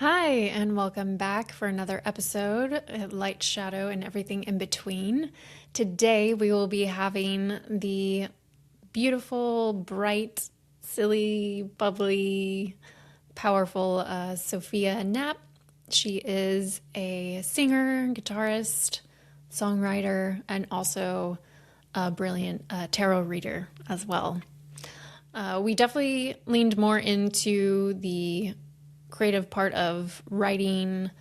Hi, and welcome back for another episode of Light, Shadow, and Everything in Between. Today, we will be having the beautiful, bright, silly, bubbly, powerful Sophia Knapp. She is a singer, guitarist, songwriter, and also a brilliant tarot reader as well. We definitely leaned more into the creative part of writing,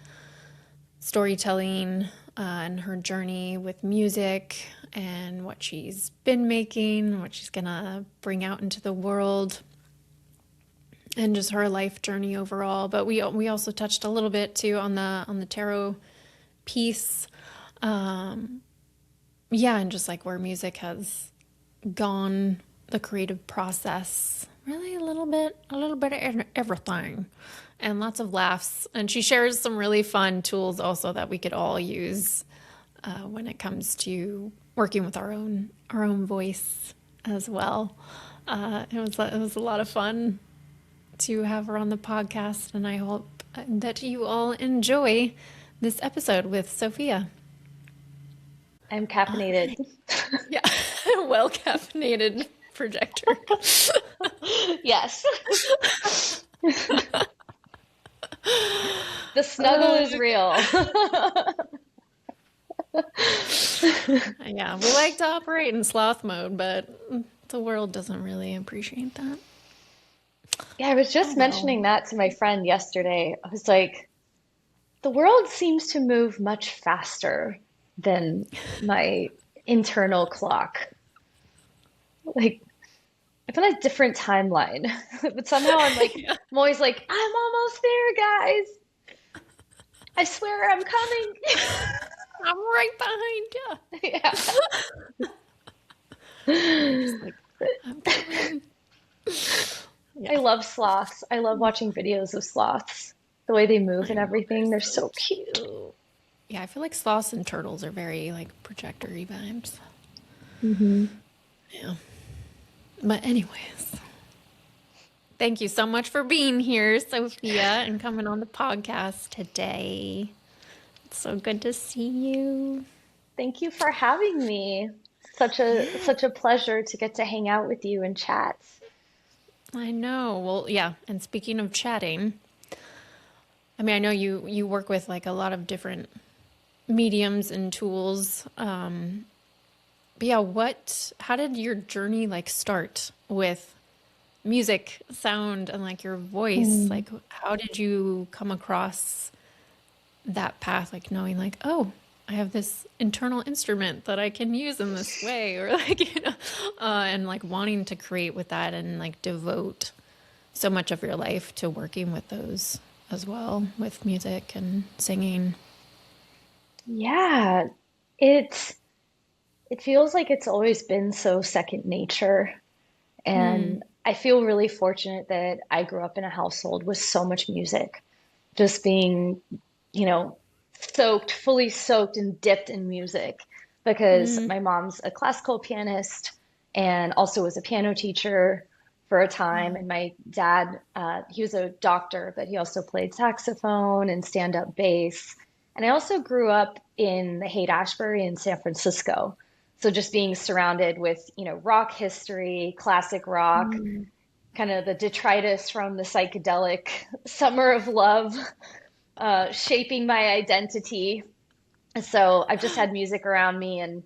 storytelling, and her journey with music and what she's been making, what she's gonna bring out into the world, and just her life journey overall. But we also touched a little bit too on the tarot piece, and just like where music has gone, the creative process, really a little bit of everything, and lots of laughs. And she shares some really fun tools also that we could all use when it comes to working with our own voice as well. It was a lot of fun to have her on the podcast, and I hope that you all enjoy this episode with Sophia. I'm caffeinated. Yeah, well caffeinated projector. Yes. The snuggle is real. Yeah, we like to operate in sloth mode, but the world doesn't really appreciate that. Yeah, I was just mentioning that to my friend yesterday. I was like, the world seems to move much faster than my internal clock. Like, I'm on a different timeline. But somehow Yeah. I'm always like, I'm almost there, guys. I swear I'm coming. I'm right behind you. Yeah. You're just like, I'm coming. I Yeah. love sloths. I love watching videos of sloths. The way they move I and know, they're everything, they're so so cute. cute. Yeah, I feel like sloths and turtles are very like projector-y vibes. Hmm. Yeah. But anyways, thank you so much for being here, Sophia, and coming on the podcast today. It's so good to see you. Thank you for having me. Yeah, Such a pleasure to get to hang out with you and chat. I know. Well, yeah, and speaking of chatting, I mean, I know you work with like a lot of different mediums and tools. But yeah, how did your journey like start with music, sound, and like your voice? Mm. Like, how did you come across that path? Like knowing like, oh, I have this internal instrument that I can use in this way, or like, and like wanting to create with that and like devote so much of your life to working with those as well, with music and singing. Yeah, it it feels like it's always been so second nature. Hmm. And I feel really fortunate that I grew up in a household with so much music, just being, you know, fully soaked and dipped in music because Hmm. my mom's a classical pianist and also was a piano teacher for a time. Wow. And my dad, he was a doctor, but he also played saxophone and stand-up bass. And I also grew up in the Haight-Ashbury in San Francisco. So just being surrounded with, rock history, classic rock, Hmm. kind of the detritus from the psychedelic summer of love, shaping my identity. So I've just had music around me, and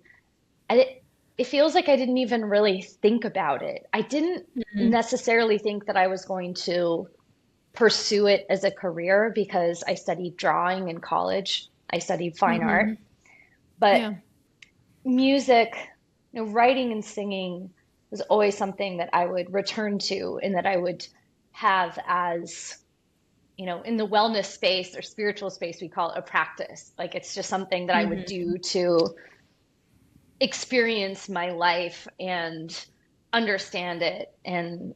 it feels like I didn't even really think about it. I didn't Hmm. necessarily think that I was going to pursue it as a career because I studied drawing in college. I studied fine art, Hmm. but Yeah. music, writing and singing was always something that I would return to and that I would have as, in the wellness space or spiritual space, we call it a practice. Like it's just something that I would Hmm. do to experience my life and understand it and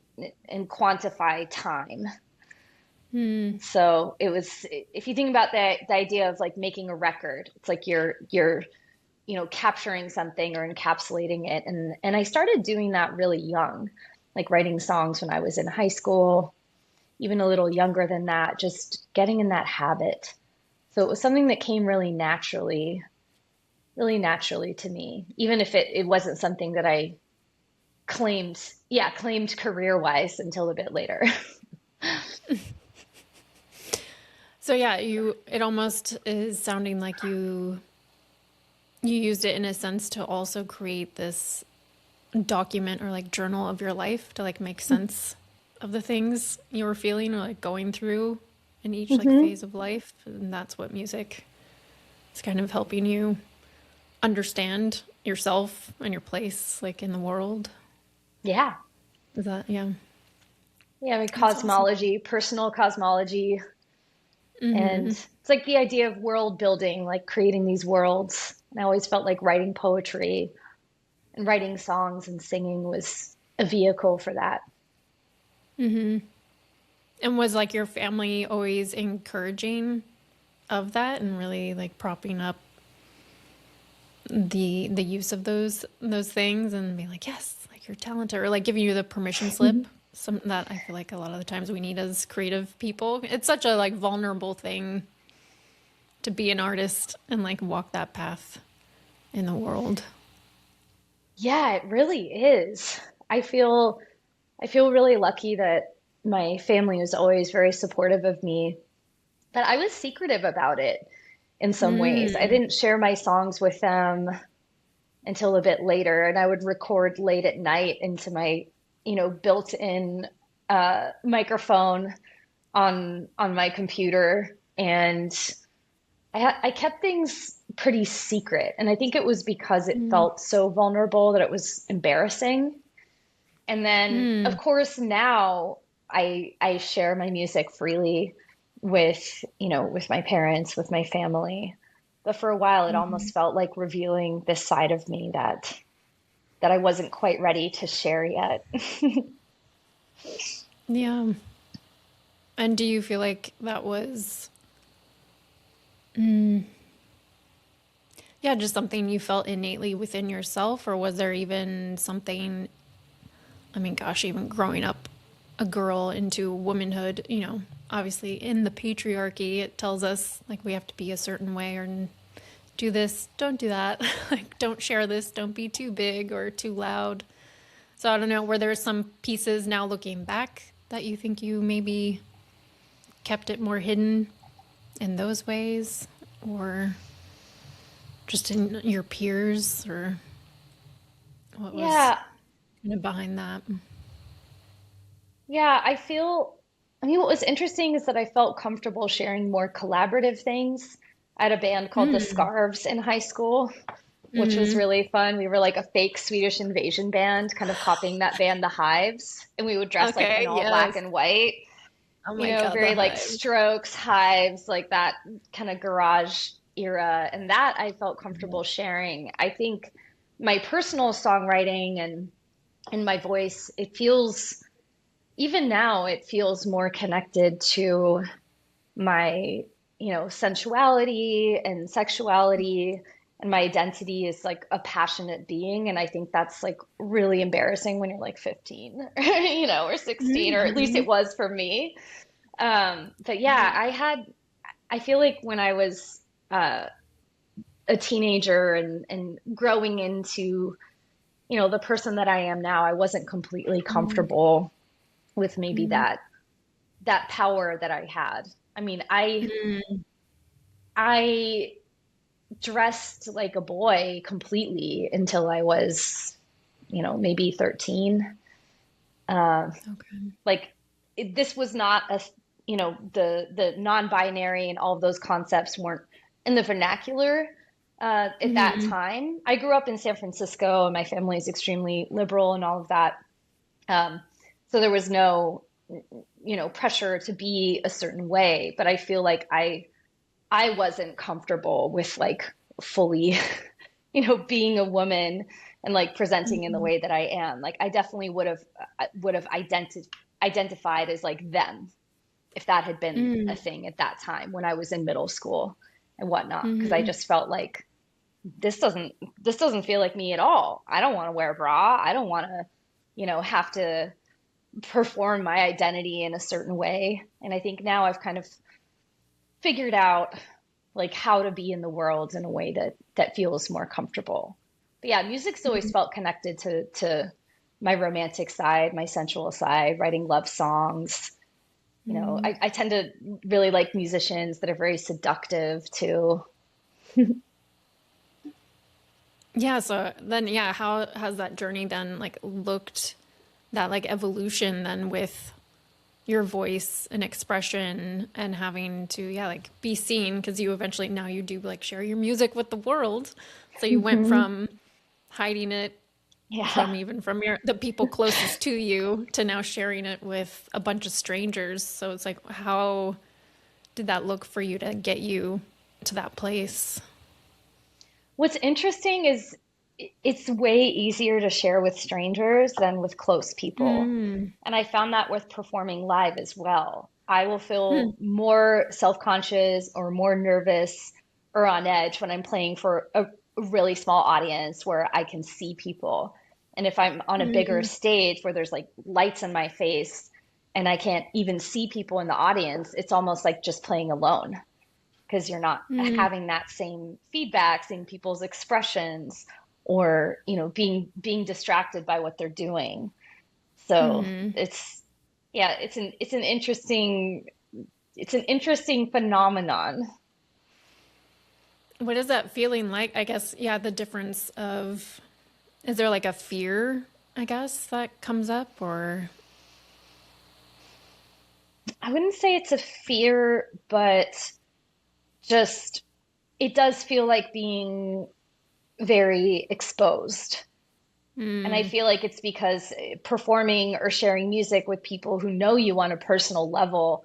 quantify time. Hmm. So it was, if you think about the idea of like making a record, it's like you're capturing something or encapsulating it. And I started doing that really young, like writing songs when I was in high school, even a little younger than that, just getting in that habit. So it was something that came really naturally to me, even if it wasn't something that I claimed career-wise until a bit later. So yeah, it almost is sounding like you used it in a sense to also create this document or like journal of your life to like make sense of the things you were feeling or like going through in each like Hmm. phase of life. And that's what music is kind of helping you understand yourself and your place like in the world. Yeah. Is that, yeah, Yeah, I mean, that's awesome. cosmology, personal cosmology. And it's like the idea of world building, like creating these worlds. And I always felt like writing poetry and writing songs and singing was a vehicle for that. And was like your family always encouraging of that and really like propping up the use of those things and being like, yes, like you're talented, or like giving you the permission slip. Something that I feel like a lot of the times we need as creative people. It's such a like vulnerable thing to be an artist and like walk that path in the world. Yeah, it really is. I feel I feel really lucky that my family was always very supportive of me, but I was secretive about it in some ways. I Mm, didn't share my songs with them until a bit later, and I would record late at night into my, built-in microphone on my computer, and I kept things pretty secret. And I think it was because it mm, felt so vulnerable that it was embarrassing. And then, of mm, course, now I share my music freely with, with my parents, with my family. But for a while, it mhm. almost felt like revealing this side of me that I wasn't quite ready to share yet. Yeah. And do you feel like that was, yeah, just something you felt innately within yourself, or was there even something, I mean, gosh, even growing up a girl into womanhood, obviously in the patriarchy, it tells us like we have to be a certain way or do this, don't do that. Like, don't share this, don't be too big or too loud. So I don't know, were there some pieces now looking back that you think you maybe kept it more hidden in those ways or just in your peers or what was Yeah, kind of behind that? yeah, I mean, what was interesting is that I felt comfortable sharing more collaborative things. I had a band called the Mm. Scarves in high school, which was Mm-hmm. really fun. We were like a fake Swedish invasion band, kind of copying that band, The Hives, and we would dress like in Okay, all black yes. and white, Oh my God, the very like hives. Strokes, Hives, like that kind of garage era. And that I felt comfortable sharing. I think my personal songwriting and my voice, it feels, even now, it feels more connected to my, sensuality and sexuality, and my identity is like a passionate being. And I think that's like really embarrassing when you're like 15, or 16, or at least Mm-hmm. it was for me. But yeah, I feel like when I was uh, a teenager and growing into, the person that I am now, I wasn't completely comfortable with maybe Mm-hmm. that power that I had. I mean, I dressed like a boy completely until I was, maybe 13. Uh, Okay. like this was not the non-binary and all of those concepts weren't in the vernacular at that Mm-hmm. time. I grew up in San Francisco and my family is extremely liberal and all of that. Um, so there was no, pressure to be a certain way, but I feel like I wasn't comfortable with like fully, being a woman and like presenting in the Mm-hmm. way that I am. Like I definitely would have identified as like them if that had been a thing at that time when I was in middle school and whatnot. Because I Mm-hmm. just felt like this doesn't feel like me at all. I don't want to wear a bra. I don't want to, have to. perform my identity in a certain way. And I think now I've kind of figured out like how to be in the world in a way that feels more comfortable. But yeah, music's always felt connected to my romantic side, my sensual side, writing love songs. You know, Mm. I tend to really like musicians that are very seductive too. Yeah, so then yeah, how has that journey then like looked, that like evolution then with your voice and expression and having to yeah, like be seen because you eventually now you do like share your music with the world. So you went Hmm. from hiding it Yeah. from even from your the people closest to you to now sharing it with a bunch of strangers. So it's like how did that look for you to get you to that place? What's interesting is it's way easier to share with strangers than with close people. Mm. And I found that with performing live as well. I will Hmm. feel more self-conscious or more nervous or on edge when I'm playing for a really small audience where I can see people. And if I'm on a bigger Mm. stage where there's like lights in my face and I can't even see people in the audience, it's almost like just playing alone because you're not Mm. having that same feedback, seeing people's expressions or, you know, being distracted by what they're doing. So Mm. it's yeah, it's an interesting phenomenon. What is that feeling like? I guess, yeah, the difference of, is there like a fear, I guess, that comes up or? I wouldn't say it's a fear, but just it does feel like being very exposed. And I Mm. feel like it's because performing or sharing music with people who know you on a personal level,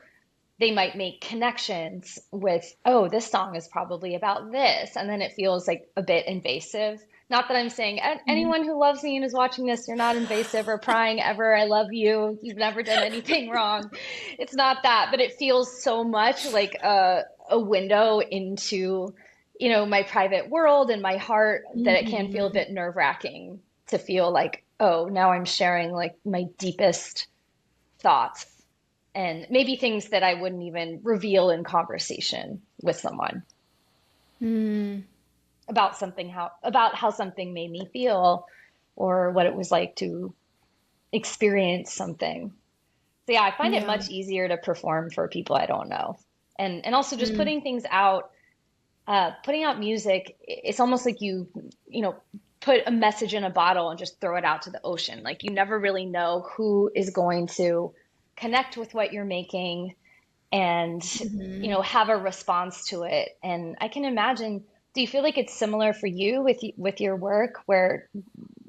they might make connections with, oh, this song is probably about this. And then it feels like a bit invasive. Not that I'm saying Mm. anyone who loves me and is watching this, you're not invasive or prying ever. I love you. You've never done anything wrong. It's not that, but it feels so much like a window into, you know, my private world and my heart that it can feel a Mm. bit nerve-wracking to feel like, oh, now I'm sharing like my deepest thoughts and maybe things that I wouldn't even reveal in conversation with someone Mm. about how something made me feel or what it was like to experience something. So yeah, I find it Yeah. much easier to perform for people I don't know. And also just Mm. putting things out, putting out music, it's almost like you know, put a message in a bottle and just throw it out to the ocean. Like you never really know who is going to connect with what you're making and you Mhm. know have a response to it. And I can imagine, do you feel like it's similar for you with your work where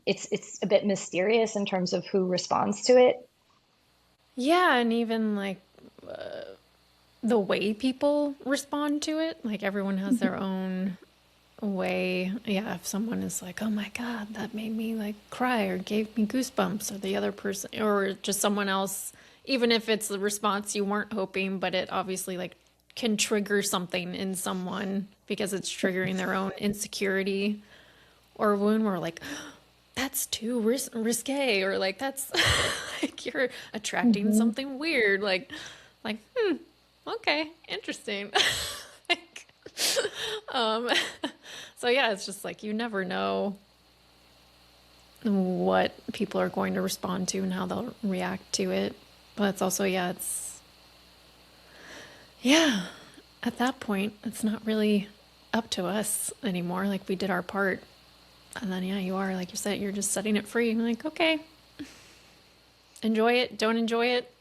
it's a bit mysterious in terms of who responds to it? Yeah, and even like the way people respond to it, like everyone has their own way. Yeah, if someone is like, "Oh my God, that made me like cry or gave me goosebumps," or the other person, or just someone else, even if it's the response you weren't hoping, but it obviously like can trigger something in someone because it's triggering their own insecurity or wound, where like, that's too risque, or like that's like you're attracting Hmm. something weird, like okay, interesting. Like, um, so yeah, it's just like you never know what people are going to respond to and how they'll react to it. But it's also, yeah, it's, yeah, at that point, it's not really up to us anymore. Like we did our part. And then, yeah, you are, like you said, you're just setting it free. And like, okay, enjoy it, don't enjoy it.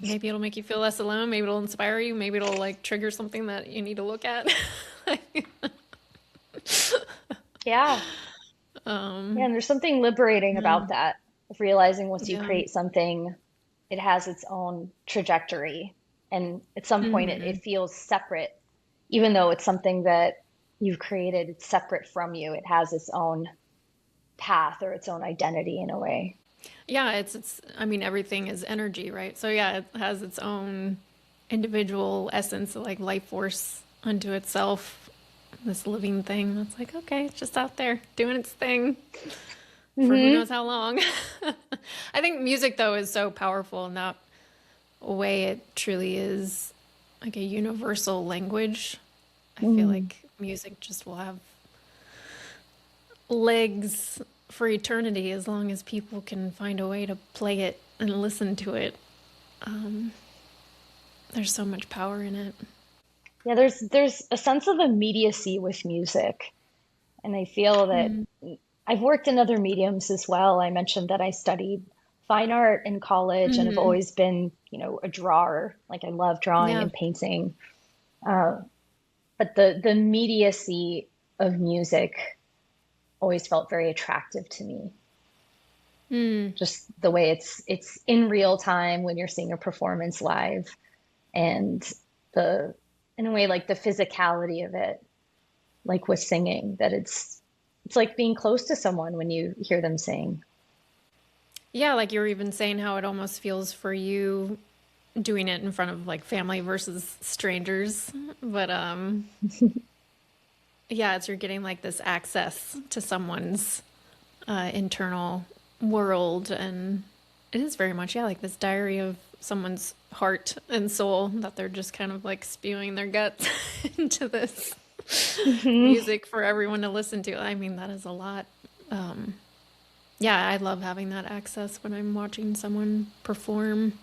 Maybe it'll make you feel less alone. Maybe it'll inspire you. Maybe it'll like trigger something that you need to look at. Yeah. Yeah, um, and there's something liberating yeah. about that, of realizing once you Yeah. create something, it has its own trajectory. And at some point, Hmm. it feels separate, even though it's something that you've created, it's separate from you. It has its own path or its own identity in a way. Yeah, I mean, everything is energy, right? So yeah, it has its own individual essence, like life force unto itself. This living thing that's like, okay, it's just out there doing its thing for who Hmm. knows how long. I think music though is so powerful in that way. It truly is like a universal language. I feel Mm. like music just will have legs for eternity as long as people can find a way to play it and listen to it. Um, there's so much power in it. Yeah, there's a sense of immediacy with music. And I feel that Mm. I've worked in other mediums as well. I mentioned that I studied fine art in college and have Hmm. always been, a drawer. Like I love drawing Yeah. and painting. Uh, but the immediacy of music always felt very attractive to me. Mm. Just the way it's in real time when you're seeing a performance live, and the in a way like the physicality of it, like with singing, that it's like being close to someone when you hear them sing. Yeah, like you were even saying how it almost feels for you doing it in front of like family versus strangers. But yeah, it's you're getting like this access to someone's internal world, and it is very much, yeah, like this diary of someone's heart and soul that they're just kind of like spewing their guts into this Hmm. music for everyone to listen to. I mean, that is a lot. Um, yeah, I love having that access when I'm watching someone perform.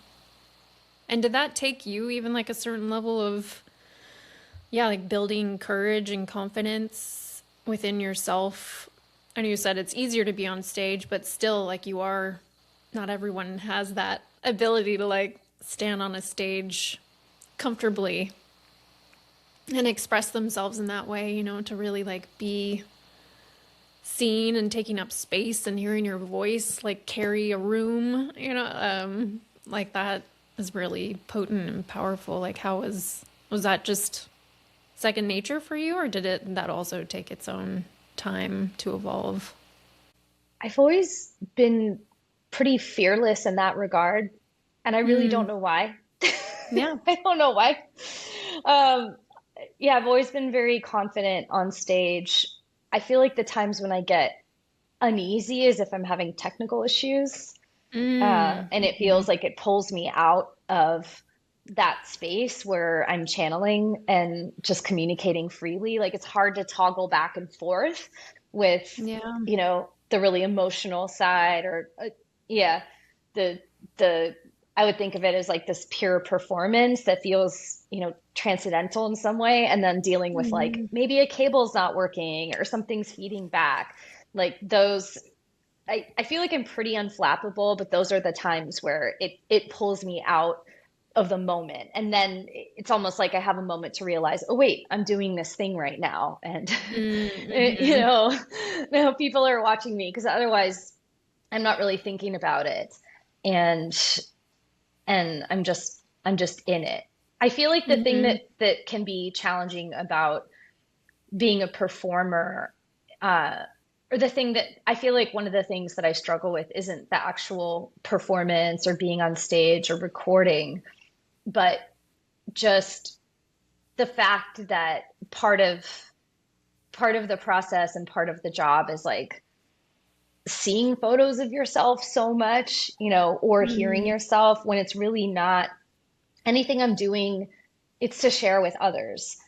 And did that take you even like a certain level of, yeah, like building courage and confidence within yourself? I know you said it's easier to be on stage, but still, like you are, not everyone has that ability to like stand on a stage comfortably and express themselves in that way, to really like be seen and taking up space and hearing your voice like carry a room, like that is really potent and powerful. Like how was that just second nature for you, or did it that also take its own time to evolve? I've always been pretty fearless in that regard, and I really don't Mm, know why. yeah. I don't know why. Um, yeah, I've always been very confident on stage. I feel like the times when I get uneasy is if I'm having technical issues, Mm, and it mhm. feels like it pulls me out of that space where I'm channeling and just communicating freely. Like it's hard to toggle back and forth with, Yeah. the really emotional side, or yeah, the the I would think of it as like this pure performance that feels, transcendental in some way, and then dealing with like Mhm. maybe a cable's not working or something's feeding back. Like those I feel like I'm pretty unflappable, but those are the times where it pulls me out of the moment. And then it's almost like I have a moment to realize, oh wait, I'm doing this thing right now. And you Mm-hmm. know, no, people are watching me, because otherwise I'm not really thinking about it. And I'm just in it. I feel like the thing Mm-hmm. that can be challenging about being a performer, uh, or the thing that I feel like one of the things that I struggle with isn't the actual performance or being on stage or recording, but just the fact that part of the process and part of the job is like seeing photos of yourself so much, or hearing Mm-hmm. yourself, when it's really not anything I'm doing. It's to share with others.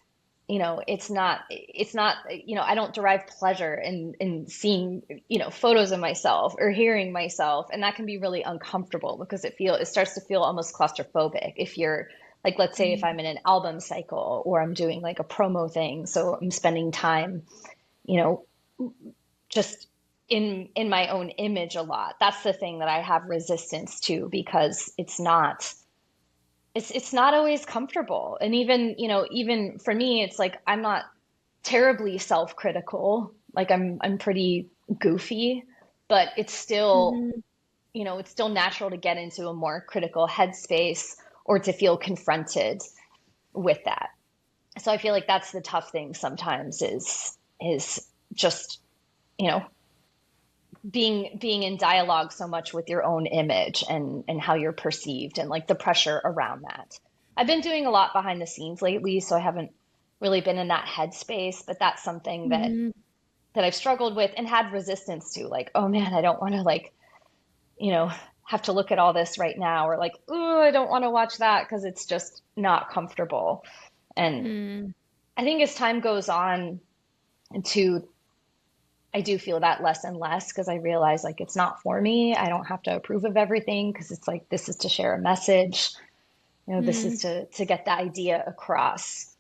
It's not, I don't derive pleasure in seeing, photos of myself or hearing myself. And that can be really uncomfortable because it starts to feel almost claustrophobic if you're like, let's say if I'm in an album cycle or I'm doing like a promo thing. So I'm spending time, you know, just in my own image a lot. That's the thing that I have resistance to, because it's not always comfortable. And even for me, it's like I'm not terribly self-critical. Like I'm pretty goofy, but Mm-hmm. it's still natural to get into a more critical headspace or to feel confronted with that. So I feel like that's the tough thing sometimes, is just, you know, being in dialogue so much with your own image and how you're perceived, and like the pressure around that. I've been doing a lot behind the scenes lately, so I haven't really been in that headspace, but that's something that Mm-hmm. that I've struggled with and had resistance to. Like, oh man, I don't want to like you know, have to look at all this right now, or like, oh, I don't want to watch that because it's just not comfortable. And Mm. I think as time goes on, to I do feel that less and less because I realize like it's not for me. I don't have to approve of everything because it's like this is to share a message. This is Mm. to get the idea across.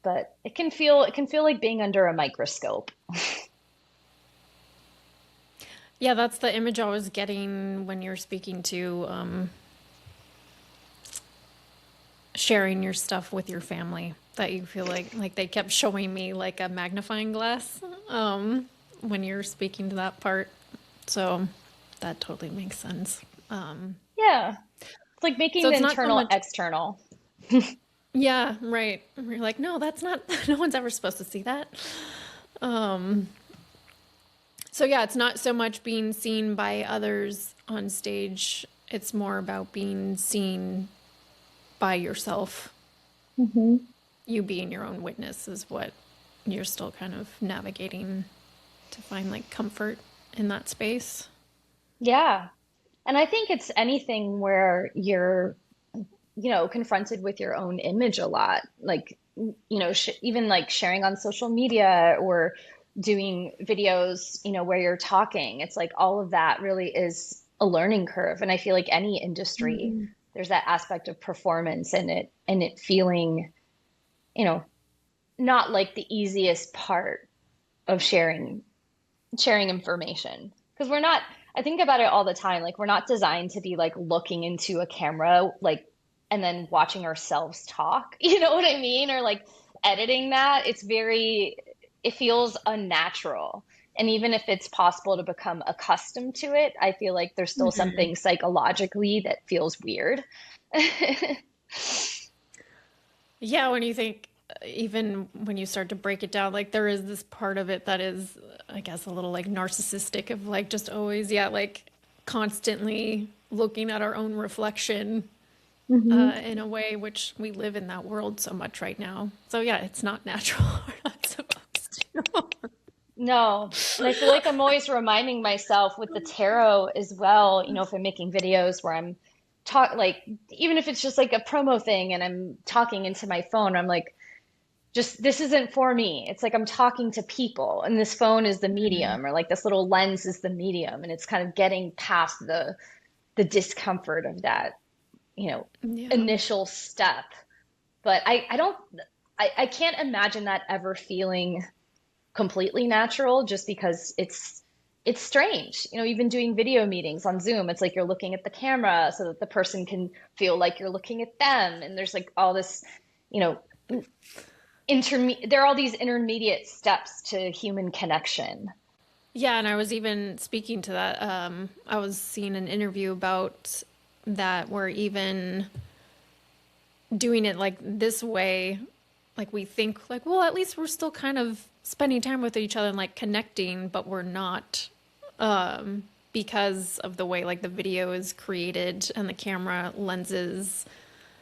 But it can feel like being under a microscope. Yeah, that's the image I was getting when you're speaking to sharing your stuff with your family. That you feel like they kept showing me like a magnifying glass when you're speaking to that part. So that totally makes sense. Yeah. It's like So making the it's not so internal much. external. Yeah, right. You're like, no, that's not. No one's ever supposed to see that. So yeah, it's not so much being seen by others on stage. It's more about being seen by yourself. Hmm. You being your own witness is what you're still kind of navigating to find like comfort in that space. Yeah. And I think it's anything where you're, confronted with your own image a lot. Like, sh even like sharing on social media or doing videos, where you're talking. It's like all of that really is a learning curve. And I feel like any industry, Mm. there's that aspect of performance and it feeling, you know, not like the easiest part of sharing information. Because we're not, I think about it all the time. Like, we're not designed to be like looking into a camera, like, and then watching ourselves talk. You know what I mean? Or like editing that. It feels unnatural. And even if it's possible to become accustomed to it, I feel like there's still Mhm. something psychologically that feels weird. Yeah, when you think, even when you start to break it down, like there is this part of it that is, I guess, a little like narcissistic of like just always, yeah, like constantly looking at our own reflection Hmm. in a way which we live in that world so much right now. So yeah, it's not natural. We're not supposed to. No. And I feel like I'm always reminding myself with the tarot as well, if I'm making videos where I'm like, even if it's just like a promo thing and I'm talking into my phone, I'm like, just this isn't for me. It's like I'm talking to people and this phone is the Mhm. medium, or like this little lens is the medium, and it's kind of getting past the discomfort of that, you know, Yeah. initial step. But I don't I can't imagine that ever feeling completely natural, just because it's strange. Even doing video meetings on Zoom, it's like you're looking at the camera so that the person can feel like you're looking at them. And there's like all this, you know, there are all these intermediate steps to human connection. Yeah, and I was even speaking to that. I was seeing an interview about that where even doing it like this way, like we think like, well, at least we're still kind of spending time with each other and like connecting, but we're not because of the way like the video is created and the camera lenses.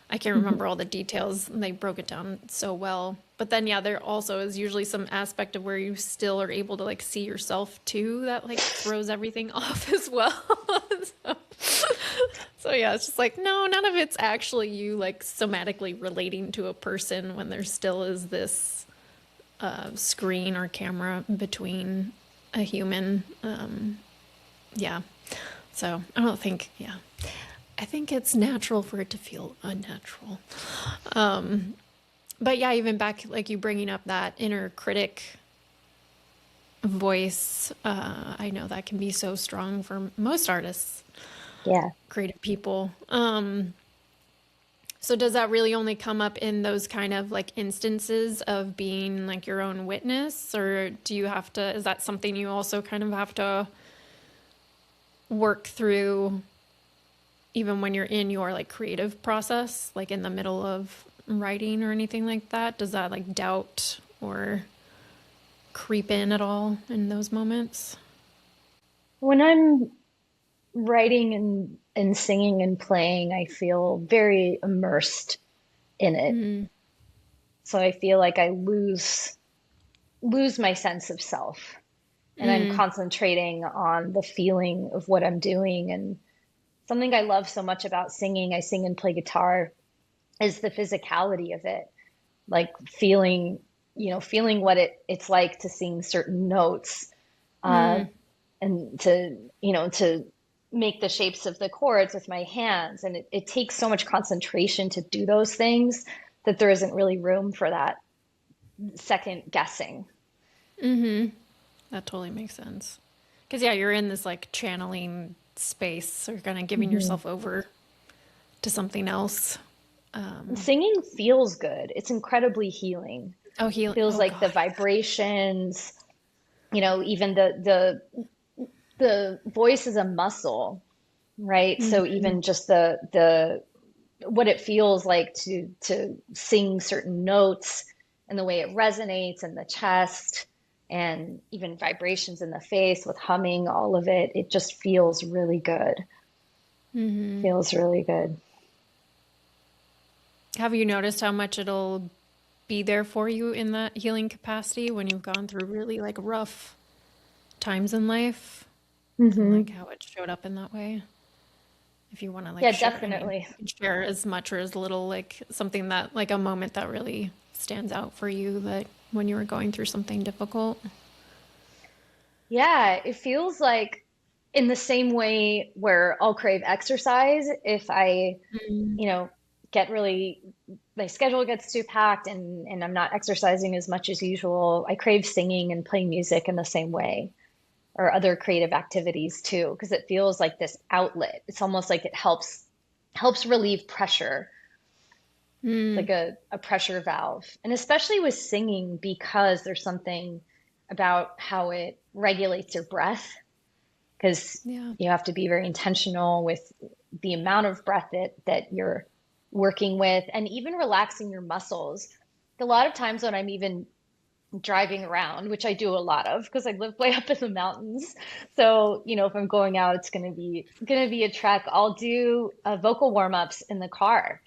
I can't remember all the details. They broke it down so well. But then yeah, there also is usually some aspect of where you still are able to like see yourself too that like throws everything off as well. so, so yeah, it's just like no, none of it's actually you like somatically relating to a person when there still is this screen or camera between a human. Yeah. So I don't think, yeah. I think it's natural for it to feel unnatural. But yeah, even back, like you bringing up that inner critic voice, I know that can be so strong for most artists, Yeah. creative people. So does that really only come up in those kind of like instances of being like your own witness, or do you have to, is that something you also kind of have to work through even when you're in your like creative process, like in the middle of writing or anything like that? Does that like doubt or creep in at all in those moments? When I'm writing and singing and playing, I feel very immersed in it. Mm. So I feel like I lose my sense of self. and I'm Mm. concentrating on the feeling of what I'm doing. And something I love so much about singing, I sing and play guitar, is the physicality of it. Like feeling, feeling what it's like to sing certain notes, uh, Mm. and to make the shapes of the chords with my hands. And it takes so much concentration to do those things that there isn't really room for that second guessing. Mm-hmm. That totally makes sense. Because, yeah, you're in this like channeling space or kind of giving Mhm. yourself over to something else. And Um, singing feels good. It's incredibly healing. oh, healing. Feels Oh, like the God. vibrations, even the voice is a muscle, right? Yeah. So even just the what it feels like to sing certain notes and the way it resonates in the chest and even vibrations in the face with humming, all of it, it just feels really good. Mm-hmm. Feels really good. Have you noticed how much it'll be there for you in that healing capacity when you've gone through really like rough times in life and like Hmm. how it showed up in that way? If you want to like Yeah, share any, you definitely. can share as much or as little, like something that, like a moment that really stands out for you that when you were going through something difficult. Yeah, it feels like in the same way where I'll crave exercise if I, Mm. you know, get really, my schedule gets too packed and I'm not exercising as much as usual. I crave singing and playing music in the same way, or other creative activities too, because it feels like this outlet. It's almost like it helps relieve pressure. It's Mm. like a pressure valve. And especially with singing, because there's something about how it regulates your breath, because Yeah. you have to be very intentional with the amount of breath that you're working with, and even relaxing your muscles. A lot of times when I'm even driving around, which I do a lot of because I live way up in the mountains. So, if I'm going out, it's gonna be a trek. I'll do vocal warm-ups in the car.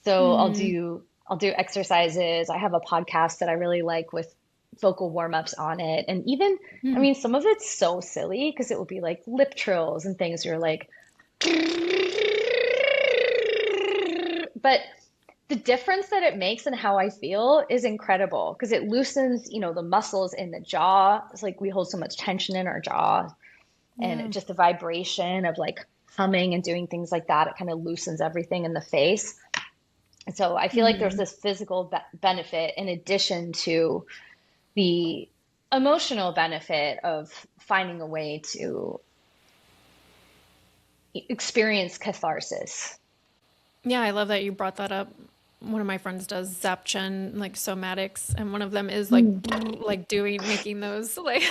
So Mm. I'll do exercises. I have a podcast that I really like with vocal warm-ups on it. And even, I Mm. mean, some of it's so silly because it will be like lip trills and things. You're like, but the difference that it makes in how I feel is incredible because it loosens, the muscles in the jaw. It's like we hold so much tension in our jaw, and Yeah. just the vibration of like humming and doing things like that, it kind of loosens everything in the face. And so I feel like there's Mm. this physical benefit in addition to the emotional benefit of finding a way to experience catharsis. Yeah, I love that you brought that up. One of my friends does Zapchen, like somatics, and one of them is like Mm. like doing making those like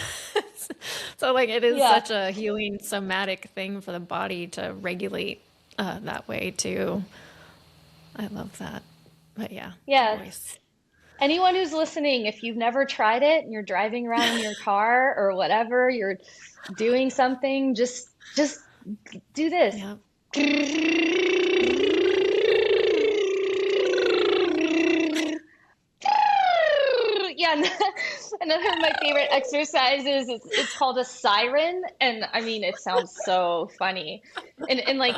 so like it is Yeah, such a healing somatic thing for the body to regulate that way too. I love that. But yeah, the yeah. voice. Anyone who's listening, if you've never tried it and you're driving around in your car or whatever, you're doing something, just do this. Yeah. Yeah, another of my favorite exercises is it's called a siren, and I mean it sounds so funny. And like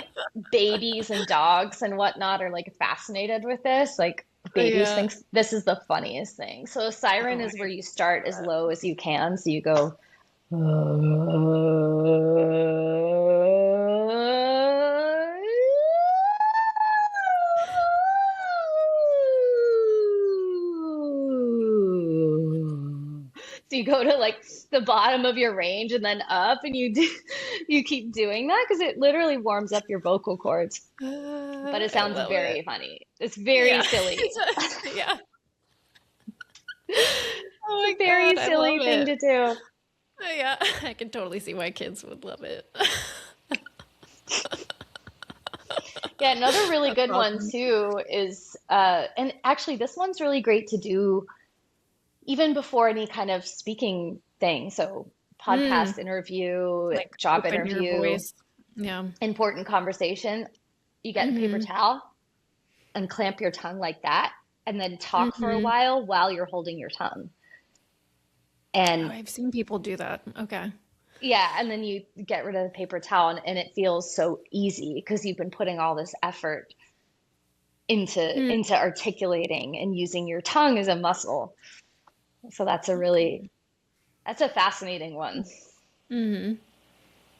babies and dogs and whatnot are like fascinated with this. Like babies Yeah. think this is the funniest thing. So a siren Oh, I is where you love start as that. low as you can. So you go so you go to like the bottom of your range and then up, and you keep doing that because it literally warms up your vocal cords. But it I sounds love it. very funny. It's very Yeah. silly. Yeah. Oh It's my a very God, I love silly thing it. to do. Yeah, I can totally see why kids would love it. Yeah, another really That's good one awesome. too is and actually this one's really great to do even before any kind of speaking thing. So Mm, podcast interview, like job open your interview, voice. Yeah. important conversation. You get a paper Mm-hmm. towel and clamp your tongue like that, and then talk for a Mm-hmm. while you're holding your tongue. Oh, And I've seen people do that. Okay. yeah, and then you get rid of the paper towel and it feels so easy because you've been putting all this effort Mm. into articulating and using your tongue as a muscle. So that's a fascinating one.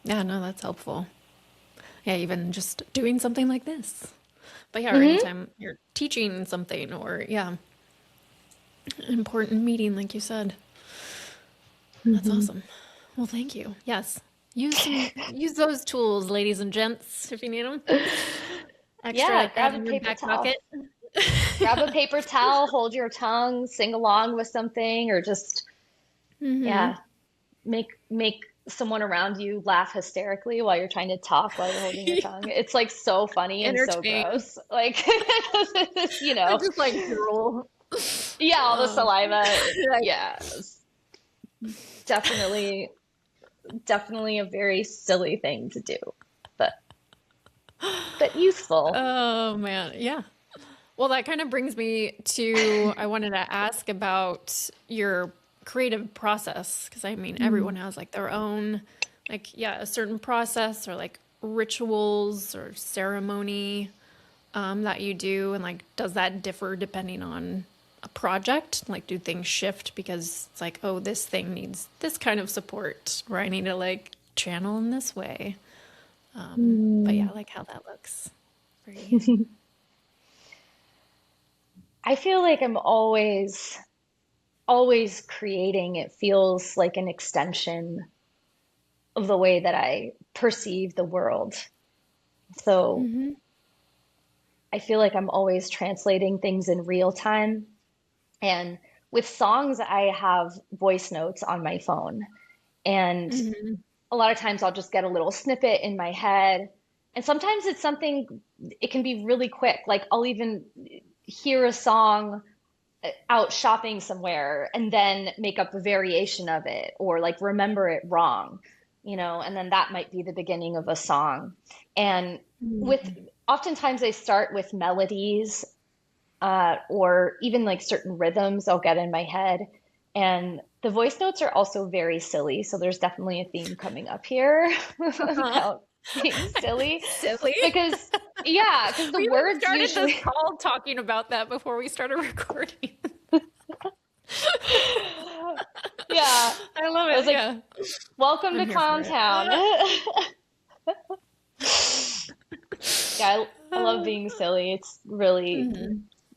Yeah, no, that's helpful. Yeah, even just doing something like this. But yeah, or Hmm. anytime you're teaching something or yeah, an important meeting, like you said. That's Hmm. awesome. Well, thank you. Yes. Use those tools, ladies and gents, if you need them. Extra Yeah, to have grab a in your paper back towel. pocket. Grab a paper towel, hold your tongue, sing along with something, or just, yeah, make someone around you laugh hysterically while you're trying to talk while you're holding your tongue. It's like so funny and so Entertain. gross. Like, you Or know, just like drool. yeah, all the Um, saliva. like, Yeah, it's definitely, definitely a very silly thing to do, but useful. oh man, yeah. Well, that kind of brings me to I wanted to ask about your creative process because I mean everyone Mm. has like their own like yeah, a certain process or like rituals or ceremony that you do and like does that differ depending on a project? Like do things shift because it's like, oh, this thing needs this kind of support or I need to like channel in this way. But yeah, Mm. I like how that looks for you. I feel like I'm always creating. It feels like an extension of the way that I perceive the world. So I feel like I'm always translating things in real time. And with songs, I have voice notes on my phone. And a lot of times I'll just get a little snippet in my head. And sometimes it's something, it can be really quick. Like I'll even hear a song out shopping somewhere and then make up a variation of it or like remember it wrong, and then that might be the beginning of a song. And with oftentimes I start with melodies or even like certain rhythms I'll get in my head. And the voice notes are also very silly. So there's definitely a theme coming up here about being silly Silly. because, yeah, because the We even words started this usually, call talking about that before we started recording. yeah, I love I was it. like, Yeah. welcome I'm to here for Clown it. Town. Yeah, I love being silly. It's really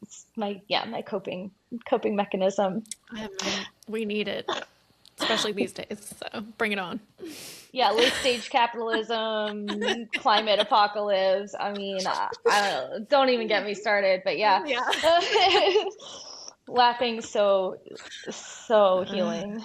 it's my coping mechanism. I mean, we need it, especially these days. So bring it on. Yeah, late stage capitalism, climate apocalypse. I mean, I don't know. Don't even get me started. But yeah, Yeah. laughing so healing.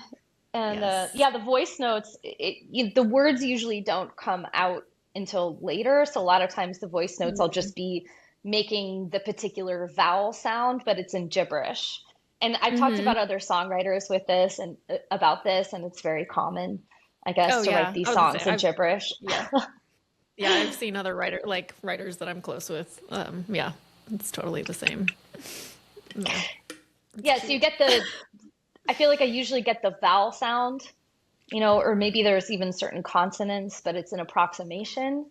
And Yes. yeah, the voice notes, the words usually don't come out until later. So a lot of times the voice notes, I'll just be making the particular vowel sound, but it's in gibberish. And I've talked Hmm. about other songwriters with this and about this, and it's very common, I guess, Oh to write yeah. I these was gonna say songs in gibberish. yeah. Yeah, I've seen other writers that I'm close with. Yeah, it's totally the same. Yeah, it's Yeah, so cute. I feel like I usually get the vowel sound, or maybe there's even certain consonants, but it's an approximation.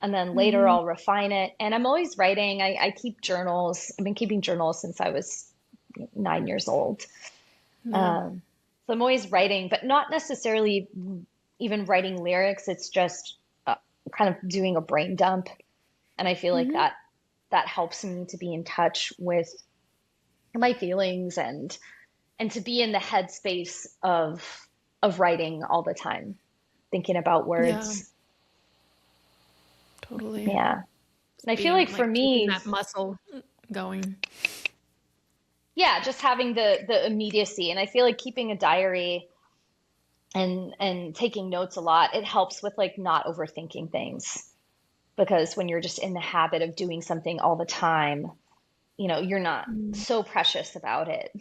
And then later I'll refine it. And I'm always writing. I keep journals. I've been keeping journals since I was 9 years old. Yeah. Um, so I'm always writing, but not necessarily even writing lyrics. It's just kind of doing a brain dump. And I feel like that helps me to be in touch with my feelings and to be in the headspace of writing all the time, thinking about Yeah, words. totally. Yeah. And I feel like Being for like keeping me, that muscle going. yeah, just having the immediacy. And I feel like keeping a diary and taking notes a lot, it helps with like not overthinking things. Because when you're just in the habit of doing something all the time, you're not so precious about it.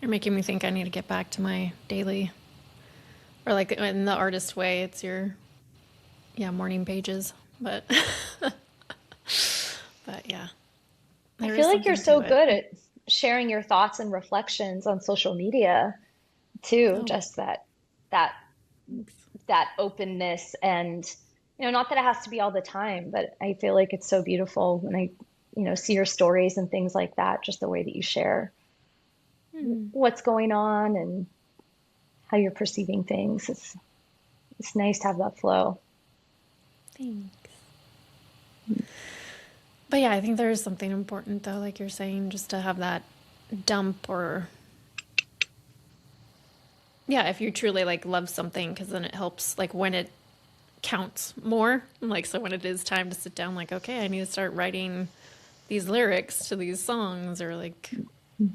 You're making me think I need to get back to my daily, or like in the artist way, it's your, yeah, morning pages. But, but yeah, I there feel is like you're something so to it. good at sharing your thoughts and reflections on social media. too, Oh, just that thanks. that openness. And not that it has to be all the time, but I feel like it's so beautiful when I see your stories and things like that, just the way that you share Hmm, what's going on and how you're perceiving things. It's nice to have that flow. thanks. But yeah, I think there is something important though, like you're saying, just to have that dump or yeah, if you truly like love something, because then it helps like when it counts more. Like so when it is time to sit down, like, okay, I need to start writing these lyrics to these songs or like,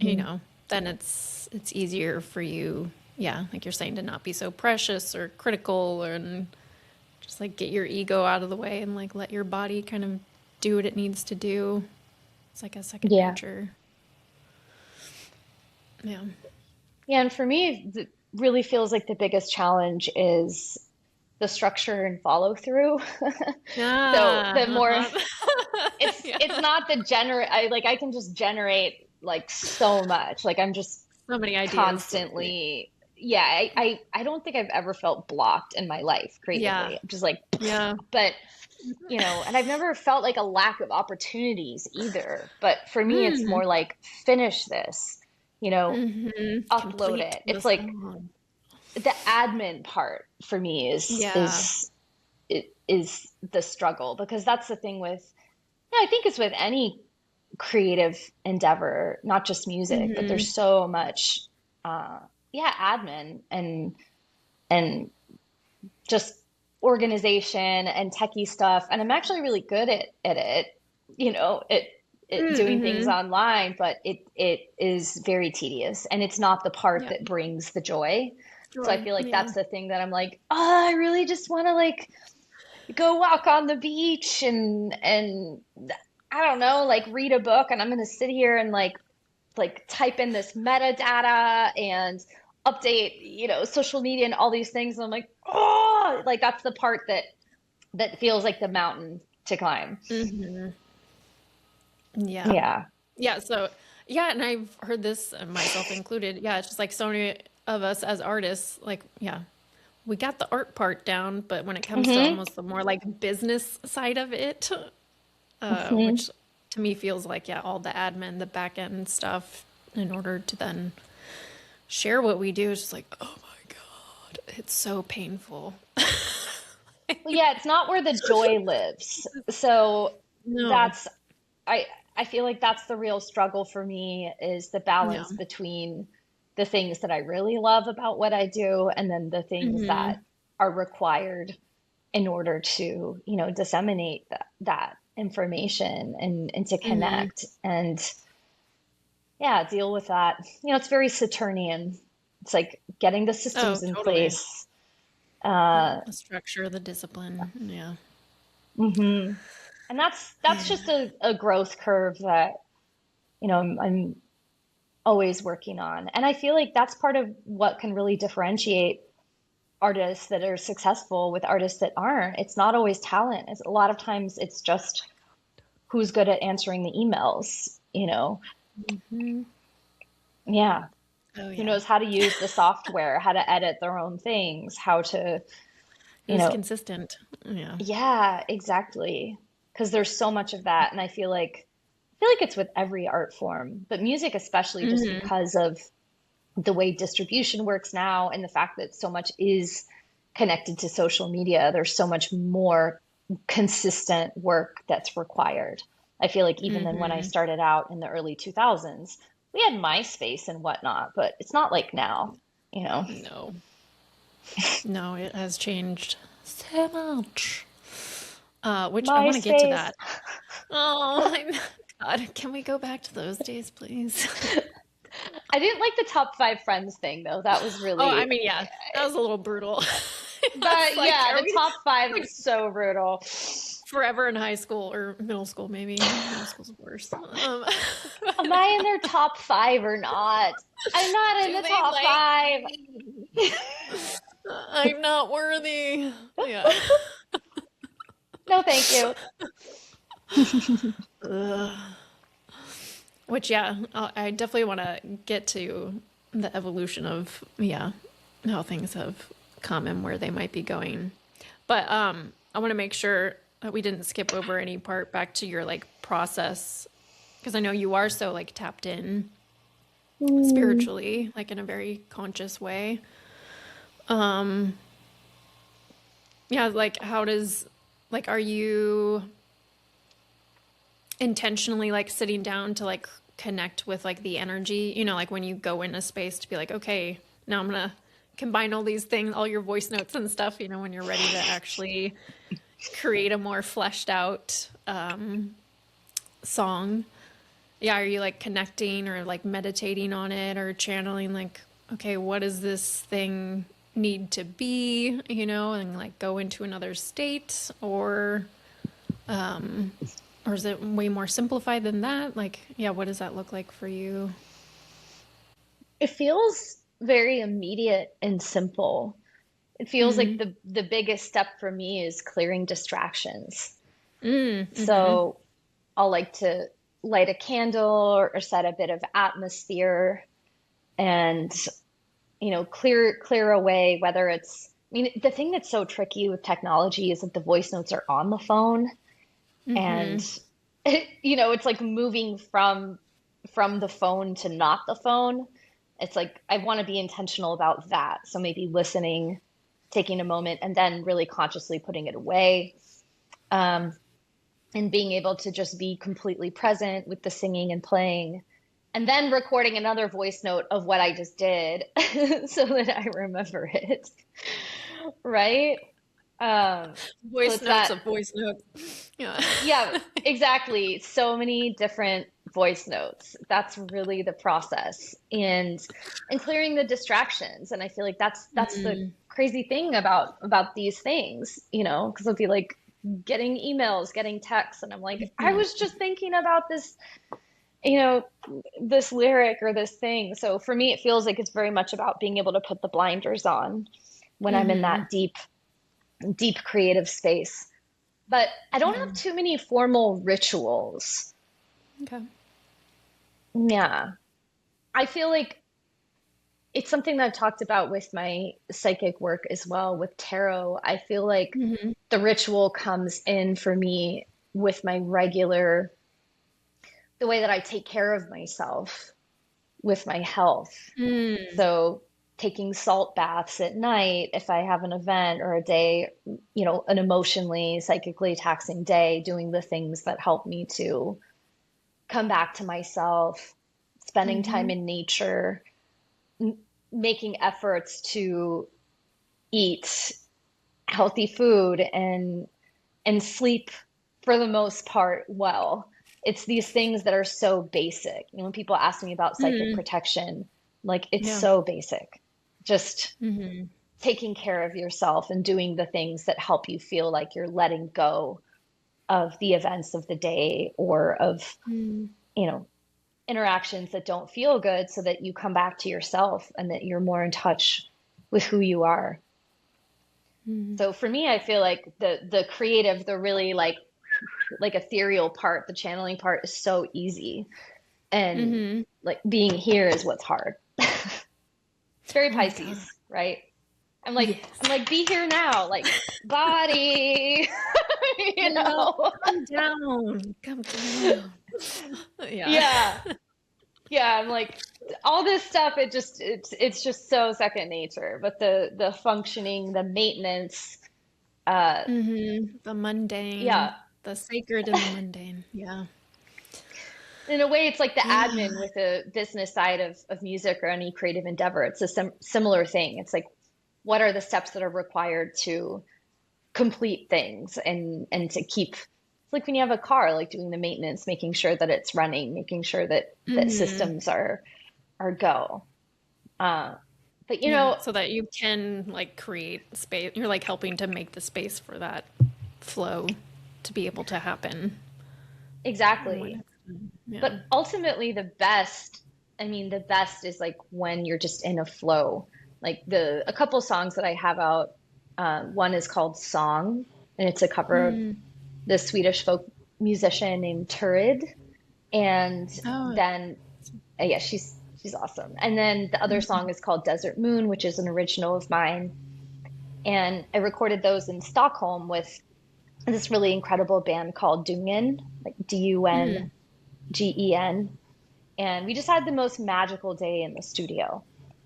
you Hmm. know, then it's easier for you, yeah, like you're saying, to not be so precious or critical and just like get your ego out of the way and like let your body kind of do what it needs to do. It's like a second Yeah. nature. Yeah. Yeah, and for me, it really feels like the biggest challenge is the structure and follow through. So Ah, the more yeah. it's not the I can just generate like so much. Like I'm just So many ideas. constantly, yeah, I don't think I've ever felt blocked in my life Yeah. creatively. I'm just like, Yeah. but and I've never felt like a lack of opportunities either. But for me, it's Mm. more like finish this, you know, Hmm. upload Complete it. the It's like song. the admin part for me Yeah. is the struggle, because that's the thing with, yeah, I think it's with any creative endeavor, not just music, but there's Hmm. so much, uh, yeah, admin and just organization and techie stuff. And I'm actually really good at it, doing things Mm-hmm. online, but it is very tedious, and it's not the part Yeah. that brings the joy. So I Joy. feel like Yeah. that's the thing that I'm like, oh, I really just want to like go walk on the beach and I don't know, like read a book, and I'm gonna sit here and like type in this metadata and update, social media and all these things. And I'm like, oh, like that's the part that feels like the mountain to climb. Hmm. Yeah. Yeah. Yeah. So, yeah. And I've heard this, myself included. Yeah. It's just like so many of us as artists, like, yeah, we got the art part down, but when it comes to Hmm. almost the more like business side of it, Hmm. which to me feels like, yeah, all the admin, the back end stuff in order to then share what we do is just like, oh my God, it's so painful. Well, yeah, it's not where the joy lives. So No, that's I I feel like that's the real struggle for me, is the yeah. balance between the things that I really love about what I do and then the things that Hmm. are required in order to, disseminate that information and to Hmm. connect and, yeah, deal with that. It's very Saturnian. It's like getting the Oh, systems in totally. place. Yeah, Uh, the structure, the discipline. Yeah. mhm. And that's Yeah. just a growth curve that, I'm always working on. And I feel like that's part of what can really differentiate artists that are successful with artists that aren't. It's not always talent. It's a lot of times it's just who's good at answering the emails. Hmm. Yeah. Oh, Who yeah. knows how to use the software, how to edit their own things, how to, you Who's know, consistent? Yeah. yeah, exactly. Because there's so much of that. And I feel like it's with every art form, but music especially, just Hmm. because of the way distribution works now and the fact that so much is connected to social media. There's so much more consistent work that's required. I feel like even than when I Hmm. started out in the early 2000s, we had MySpace and whatnot, but it's not like now, you know. No. No, it has changed so much. Which I want to get to MySpace. that. Oh, God, can we go back to those days, please? I didn't like the top five friends thing though. That was Oh, I really mean, yeah, that was a little brutal. It's that, like, yeah, are the we top five like is so brutal. forever in high school or middle school, maybe? Middle school's worse. Am I in their top five or not? I'm not in Do the they top like five. me? I'm not worthy. Yeah. No, thank you. Ugh. Which, yeah, I definitely want to get to. the evolution of, yeah, how things have come and where they might be going. But I want to make sure that we didn't skip over any part back to your like process, because I know you are so like tapped in Mm. spiritually, like in a very conscious way. Um, yeah, like how does, like, are you intentionally like sitting down to like connect with like the energy, like when you go in a space to be like, okay, now I'm gonna combine all these things, all your voice notes and stuff, when you're ready to actually create a more fleshed out song. Yeah, are you like connecting or like meditating on it or channeling like, okay, what does this thing need to be, and like go into another state, or is it way more simplified than that? Like, yeah, what does that look like for you? It feels very immediate and simple. It feels like Mm. the biggest step for me is clearing distractions. Mm. Mm-hmm. So I'll like to light a candle or set a bit of atmosphere and clear away whether it's I mean the thing that's so tricky with technology is that the voice notes are on the phone and Mm-hmm. it's like moving from the phone to not the phone. It's like I want to be intentional about that. So maybe listening, taking a moment, and then really consciously putting it away. Um, and being able to just be completely present with the singing and playing, and then recording another voice note of what I just did so that I remember it. Right? So Voice it's notes that, of voice notes. Yeah. yeah, exactly. So many different voice notes. That's really the process. And clearing the distractions. And I feel like that's the Mm. crazy thing about these things, because I'll be like getting emails, getting texts, and I'm like, I was just thinking about this, you know, this lyric or this thing. So for me, it feels like it's very much about being able to put the blinders on when I'm in Mm-hmm. that deep creative space. But I don't Yeah. have too many formal rituals. Okay. Yeah. I feel like it's something that I've talked about with my psychic work as well with tarot. I feel like Mm-hmm. the ritual comes in for me with my regular, the way that I take care of myself with my health. Mm. So taking salt baths at night if I have an event or a day, an emotionally, psychically taxing day, doing the things that help me to come back to myself, spending time Mm-hmm. in nature, making efforts to eat healthy food and sleep for the most part well. It's these things that are so basic. When people ask me about psychic Mm. protection, like it's Yeah. so basic. Just Mm-hmm. taking care of yourself and doing the things that help you feel like you're letting go of the events of the day or of, Mm. you know, interactions that don't feel good so that you come back to yourself and that you're more in touch with who you are. Mm. So for me, I feel like the creative, the really like ethereal part, the channeling part is so easy. And Mm-hmm. like being here is what's hard. It's very Oh my God. Pisces, right? I'm like I'm Yes. like be here now, like body, you Yeah. know. Come down. Come down. Yeah. Yeah. Yeah, I'm like all this stuff it's just so second nature, but the functioning, the maintenance, uh Mm-hmm. The yeah, mundane, the sacred and the mundane. Yeah. in a way it's like the Yeah. admin with the business side of music or any creative endeavor. It's a similar thing. It's like what are the steps that are required to complete things and to keep it's like when you have a car, like doing the maintenance, making sure that it's running, making sure that Mm-hmm. systems are go. Uh, but Yeah. So that you can like create space. You're like helping to make the space for that flow to be able to happen when exactly. it's done. Yeah. But ultimately, the best is like when you're just in a flow. Like a couple songs that I have out, one is called Song, and it's a cover of Mm. the Swedish folk musician named Turid. And Oh, then, yeah, She's awesome. And then the other song is called Desert Moon, which is an original of mine. And I recorded those in Stockholm with this really incredible band called Dungen, like Dungen. And we just had the most magical day in the studio.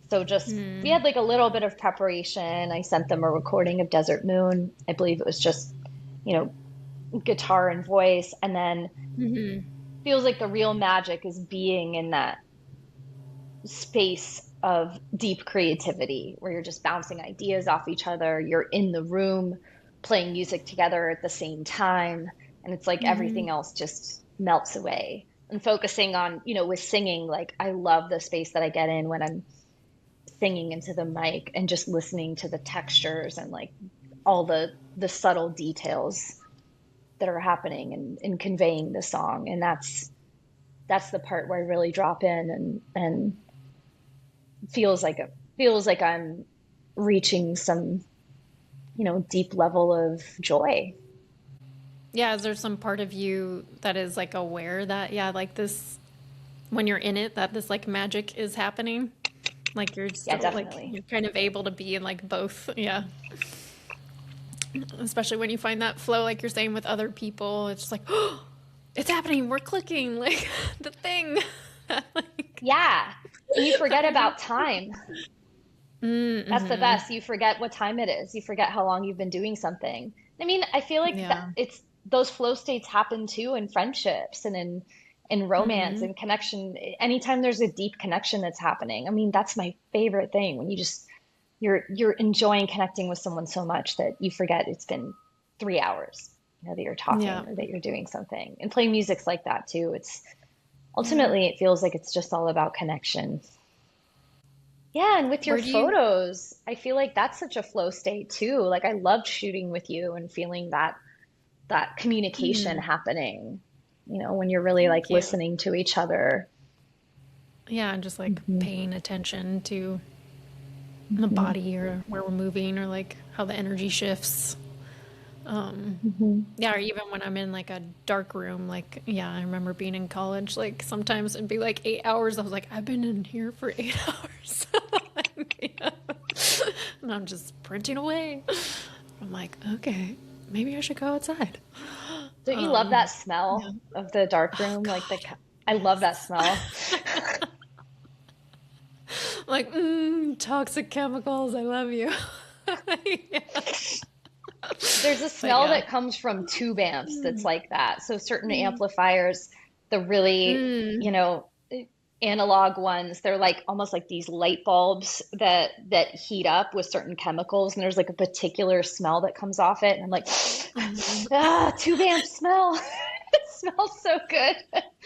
So just we Mm. had like a little bit of preparation. I sent them a recording of Desert Moon. I believe it was just, you know, guitar and voice. And then Hmm. feels like the real magic is being in that space of deep creativity where you're just bouncing ideas off each other. You're in the room playing music together at the same time. And it's like Hmm. everything else just melts away. And focusing on, with singing, like I love the space that I get in when I'm singing into the mic and just listening to the textures and like all the subtle details that are happening and conveying the song. And that's the part where I really drop in and feels like I'm reaching some, deep level of joy. Yeah, is there some part of you that is like aware that, yeah, like this, when you're in it, that this like magic is happening? Like you're Yeah, still like, definitely. you're kind of able to be in like both. Yeah. Especially when you find that flow, like you're saying with other people, it's just like, oh, it's happening. We're clicking like the thing. Like, Yeah. And you forget I do. about time. That's the Mm-hmm. best. You forget what time it is. You forget how long you've been doing something. I mean, I feel like that Yeah. it's those flow states happen too in friendships and in romance Mm-hmm. and connection. Anytime there's a deep connection that's happening. I mean, that's my favorite thing when you're enjoying connecting with someone so much that you forget it's been 3 hours, that you're Yeah. talking or that you're doing something. And playing music's like that too. It's Yeah. ultimately it feels like it's just all about connection. Yeah, and with your Where do you, photos, I feel like that's such a flow state too. Like I loved shooting with you and feeling that communication mm, happening, when you're really like thank you. listening to each other. Yeah, and just like Hmm. paying attention to the Hmm. body or where we're moving or like how the energy shifts. Hmm. Yeah, or even when I'm in like a dark room, like, yeah, I remember being in college, like sometimes it'd be like 8 hours. I was like, I've been in here for 8 hours. Like, yeah. And I'm just printing away. I'm like, okay, maybe I should go outside. Don't you love that Yeah. smell of the dark Oh, room? Like God, I love that yes. smell. Like, toxic chemicals, I love you. Yeah. There's a But smell yeah. that comes from tube amps that's Mm. like that. So certain Mm. amplifiers, the really, Mm. analog ones, they're like almost like these light bulbs that heat up with certain chemicals, and there's like a particular smell that comes off it. And I'm like, Mhm. tube amp smell. It smells so good.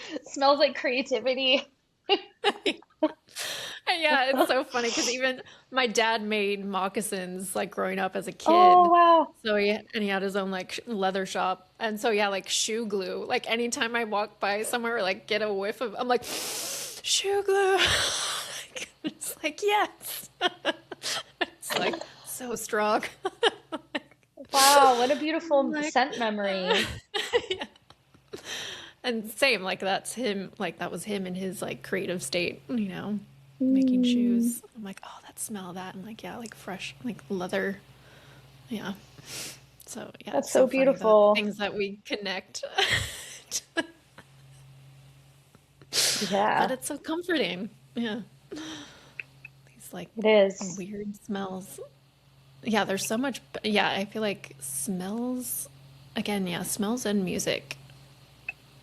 It smells like creativity. Yeah, it's so funny because even my dad made moccasins like growing up as a Oh kid. wow. So he had his own like leather shop. And so yeah, like shoe glue. Like anytime I walk by somewhere or like get a whiff of I'm like shoe glue. It's like yes. It's like so strong. Wow, what a I'm beautiful like scent memory. yeah. And same, like that's him, like that was him in his like creative state, making Mm, shoes. I'm like, oh, that smell of that. And like, yeah, like fresh, like leather. Yeah. So yeah, that's it's so so funny the beautiful. things that we connect. But Yeah, it's so comforting. Yeah. These like it is. weird smells. Yeah, there's so much. Yeah, I feel like smells, again, yeah, smells and music,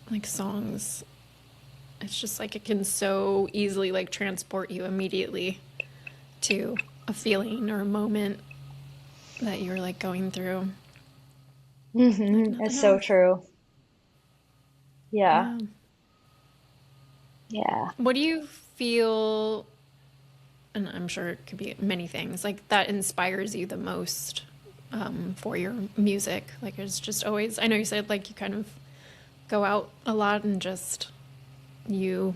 like songs. It's just like it can so easily like transport you immediately to a feeling or a moment that you're like going through like nothing It's so else. true. Yeah. Yeah. Yeah. What do you feel, and I'm sure it could be many things, like that inspires you the most for your music? Like it's just always, I know you said like you kind of go out a lot and just you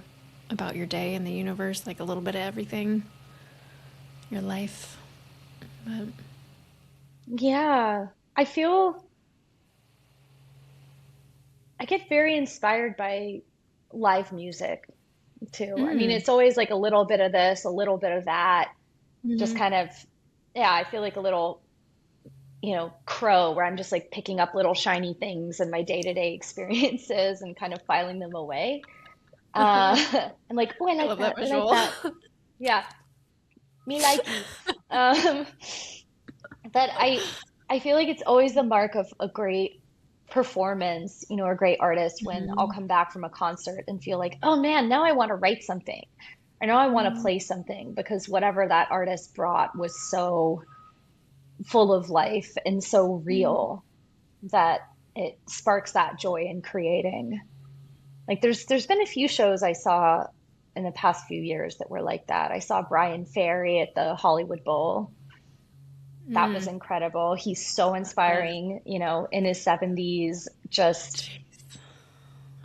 about your day and the universe, like a little bit of everything, your life. But Yeah. I get very inspired by live music. too. I mean, Mm. it's always like a little bit of this, a little bit of that, just Hmm. kind of, yeah, I feel like a little, crow where I'm just like picking up little shiny things in my day-to-day experiences and kind of filing them away. I'm like, oh, I I like love that that. I like visual. that. Yeah, me likey. Um, but I feel like it's always the mark of a great performance, a great artist when I'll Mhm. come back from a concert and feel like, oh man, now I want to write something. Or now I want to Mm. play something because whatever that artist brought was so full of life and so Mm. real that it sparks that joy in creating. Like there's been a few shows I saw in the past few years that were like that. I saw Brian Ferry at the Hollywood Bowl. That was Mm. incredible. He's so But inspiring, in his 70s, just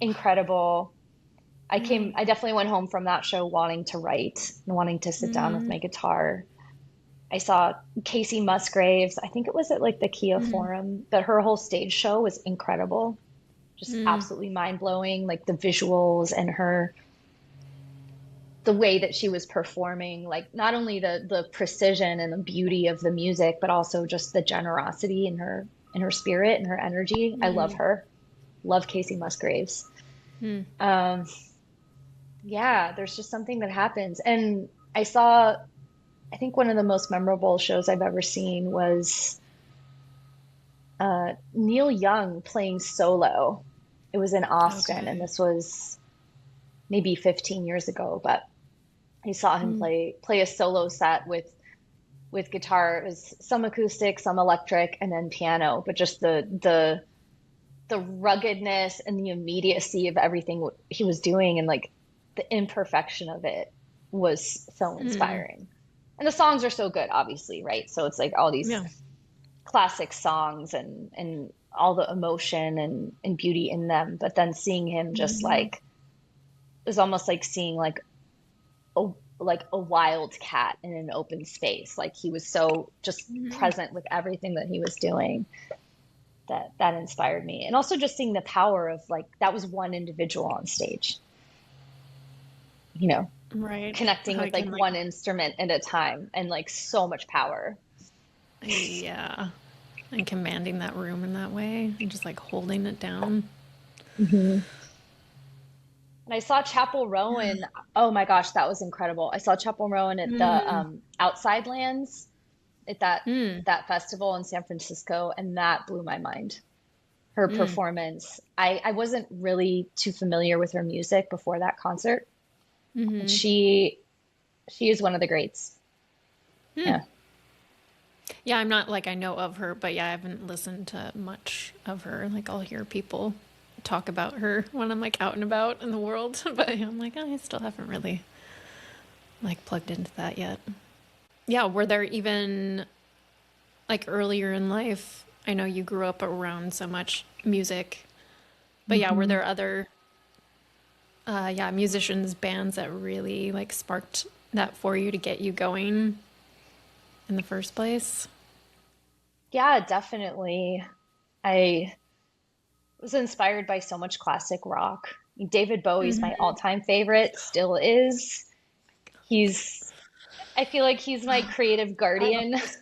incredible. yeah. I definitely went home from that show wanting to write and wanting to sit down with Mm. my guitar. I saw Casey Musgraves. I think it was at like the Kia Mm. Forum, but her whole stage show was incredible. Just Mm. absolutely mind blowing, like the visuals and the way that she was performing, like not only the precision and the beauty of the music, but also just the generosity in her spirit and her energy. I love Mm. her. Love Casey Musgraves. Mm. Um, yeah, there's just something that happens. And I think one of the most memorable shows I've ever seen was Neil Young playing solo. It was in Austin, and Okay. this was maybe 15 years ago, but I saw him Mm. play a solo set with guitar. It was some acoustic, some electric, and then piano, but just the ruggedness and the immediacy of everything he was doing and like the imperfection of it was so Mm. inspiring. And the songs are so good, obviously, right? So it's like all these Yeah. classic songs and all the emotion and beauty in them. But then seeing him just Mhm. like it was almost like seeing a like a wild cat in an open space. Like he was so just Mhm. present with everything that he was doing that inspired me. And also just seeing the power of like that was one individual on stage, you know, Right. connecting How I with like can like, one instrument at a time and like so much power. yeah, and commanding that room in that way and just like holding it down. Mhm. And I saw Chapel Rowan. Oh my gosh, that was incredible. I saw Chapel Rowan at the Mm. Outside Lands at Mm. that festival in San Francisco, and that blew my mind. Her Mm. performance. I wasn't really too familiar with her music before that concert, but Mm-hmm. she is one of the greats. Mm. Yeah. Yeah, I'm not like I know of her, but yeah, I haven't listened to much of her. Like I'll hear people talk about her when I'm like out and about in the world, but I'm like, I still haven't really like plugged into that yet. Yeah, were there even like earlier in life? I know you grew up around so much music, but yeah, were hmm there other yeah, musicians, bands that really like sparked that for you to get you going in the first place? Yeah, definitely. I was inspired by so much classic rock. David Bowie's my Mm-hmm. all-time favorite, still is. He's, I feel like he's my creative I love guardian. this.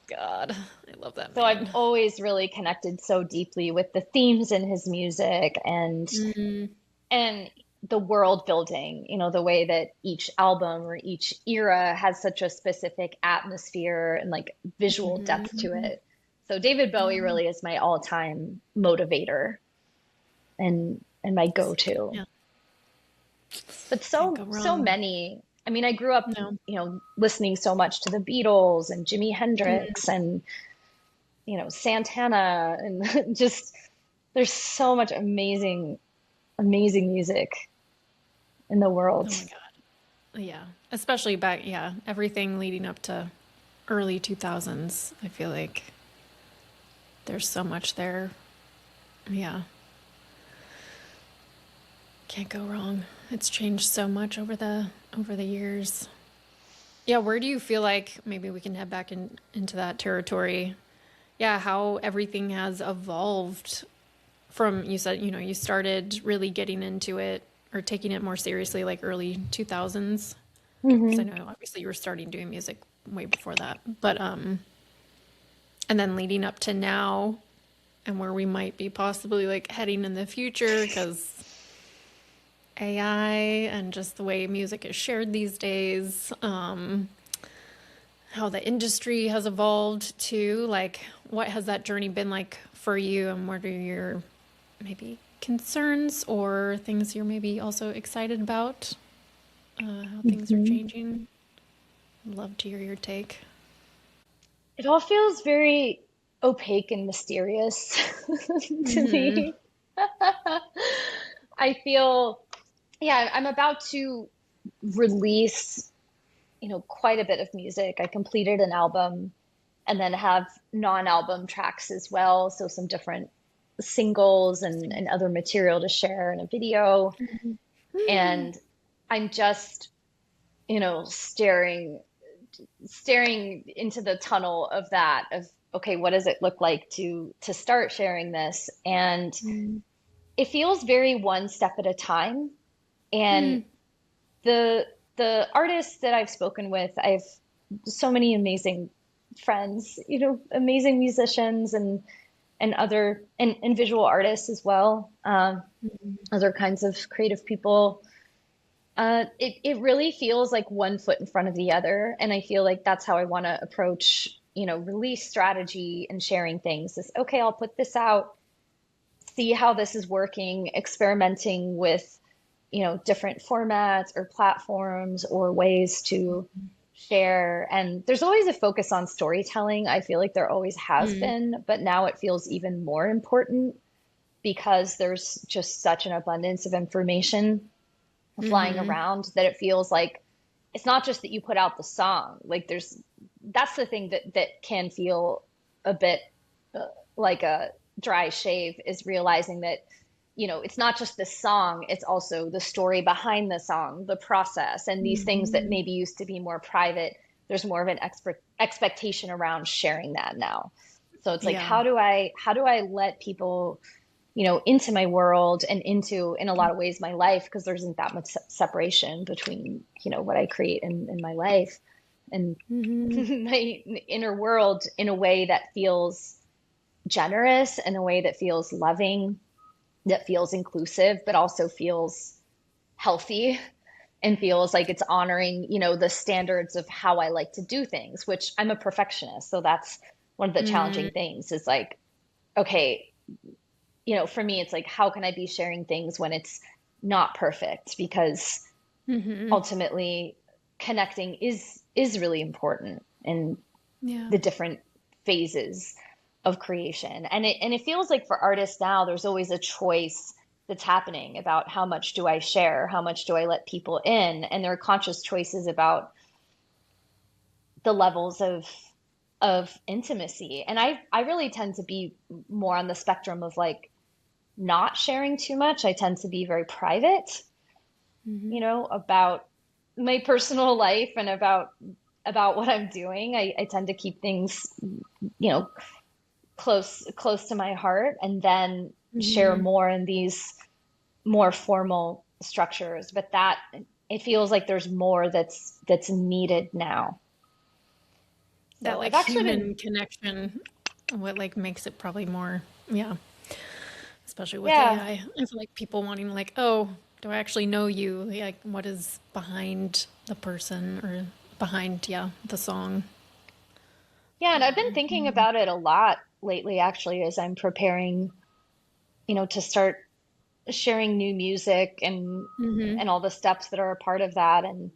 God, I love that So I've man. always really connected so deeply with the themes in his music Mm. and the world building, the way that each album or each era has such a specific atmosphere and like visual depth to Mm-hmm. it. So David Bowie Yeah. really is my all-time motivator and my go-to. Yeah. But Can't go so wrong. many. I mean, I grew up, No. listening so much to the Beatles and Jimi Mm. Hendrix and Santana and just there's so much amazing music in the world. Oh my God. Yeah. Especially back, yeah, everything leading up to early 2000s. I feel like there's so much there. Yeah. Can't go wrong. It's changed so much over the years. Yeah, where do you feel like maybe we can head back into that territory? Yeah, how everything has evolved from, you said, you started really getting into it or taking it more seriously like early 2000s? Because I Hmm. know obviously you were starting doing music way before that. But and then leading up to now and where we might be possibly like heading in the future because AI and just the way music is shared these days, how the industry has evolved too. Like, what has that journey been like for you, and what are your maybe concerns or things you're maybe also excited about? How things are Hmm. changing. I'd love to hear your take. It all feels very opaque and mysterious to Mm-hmm. me. I feel, yeah, I'm about to release, quite a bit of music. I completed an album and then have non-album tracks as well. So some different singles and other material to share in a video. And I'm just, staring into the tunnel of that of okay, what does it look like to start sharing this? And it feels very one step at a time. And Mm-hmm. the the artists that I've spoken with, I've so many amazing friends, amazing musicians and other and visual artists as well, other kinds of creative people. It really feels like one foot in front of the other, and I feel like that's how I want to approach, release strategy and sharing things. Is okay, I'll put this out, see how this is working, experimenting with, different formats or platforms or ways to share. And there's always a focus on storytelling. I feel like there always has Mm-hmm. been, but now it feels even more important because there's just such an abundance of information flying Mm-hmm. around that it feels like it's not just that you put out the song. Like that's the thing that can feel a bit like a dry shave, is realizing that, it's not just the song, it's also the story behind the song, the process, and these things that maybe used to be more private. There's more of an expectation around sharing that now. So it's like, Yeah. how do I let people, into my world and into, in a lot of ways, my life, because there isn't that much separation between, what I create in my life and Mm-hmm. my inner world, in a way that feels generous, in a way that feels loving, that feels inclusive, but also feels healthy and feels like it's honoring, the standards of how I like to do things, which I'm a perfectionist. So that's one of the Mm-hmm. challenging things, is like, okay, for me, it's like, how can I be sharing things when it's not perfect? Because Mm-hmm. ultimately, connecting is really important in Yeah. the different phases of creation. And it feels like for artists now, there's always a choice that's happening about how much do I share, how much do I let people in, and there are conscious choices about the levels of intimacy. And I really tend to be more on the spectrum of like not sharing too much. I tend to be very private, Mm-hmm. about my personal life and about what I'm doing. I tend to keep things, you know, close to my heart, and then share Mm-hmm. more in these more formal structures. But that it feels like there's more that's needed now. That So I've like actually been, human connection, what like makes it probably more, yeah, especially with yeah, AI. I feel like people wanting like, oh, do I actually know you? Like, what is behind the person or behind, yeah, the song? yeah, and I've been thinking about it a lot lately, actually, as I'm preparing, to start sharing new music Mm-hmm. and all the steps that are a part of that. And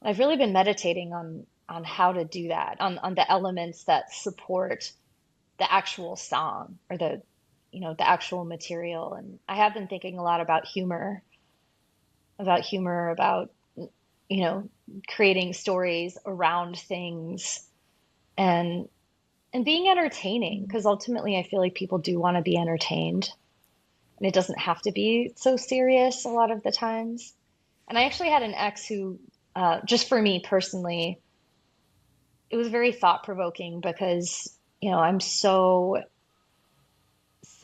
I've really been meditating on how to do that, on the elements that support the actual song, or the actual material. And I have been thinking a lot about you know creating stories around things, and being entertaining, because ultimately I feel like people do want to be entertained, and it doesn't have to be so serious a lot of the times. And I actually had an ex who, just for me personally, it was very thought provoking because, I'm so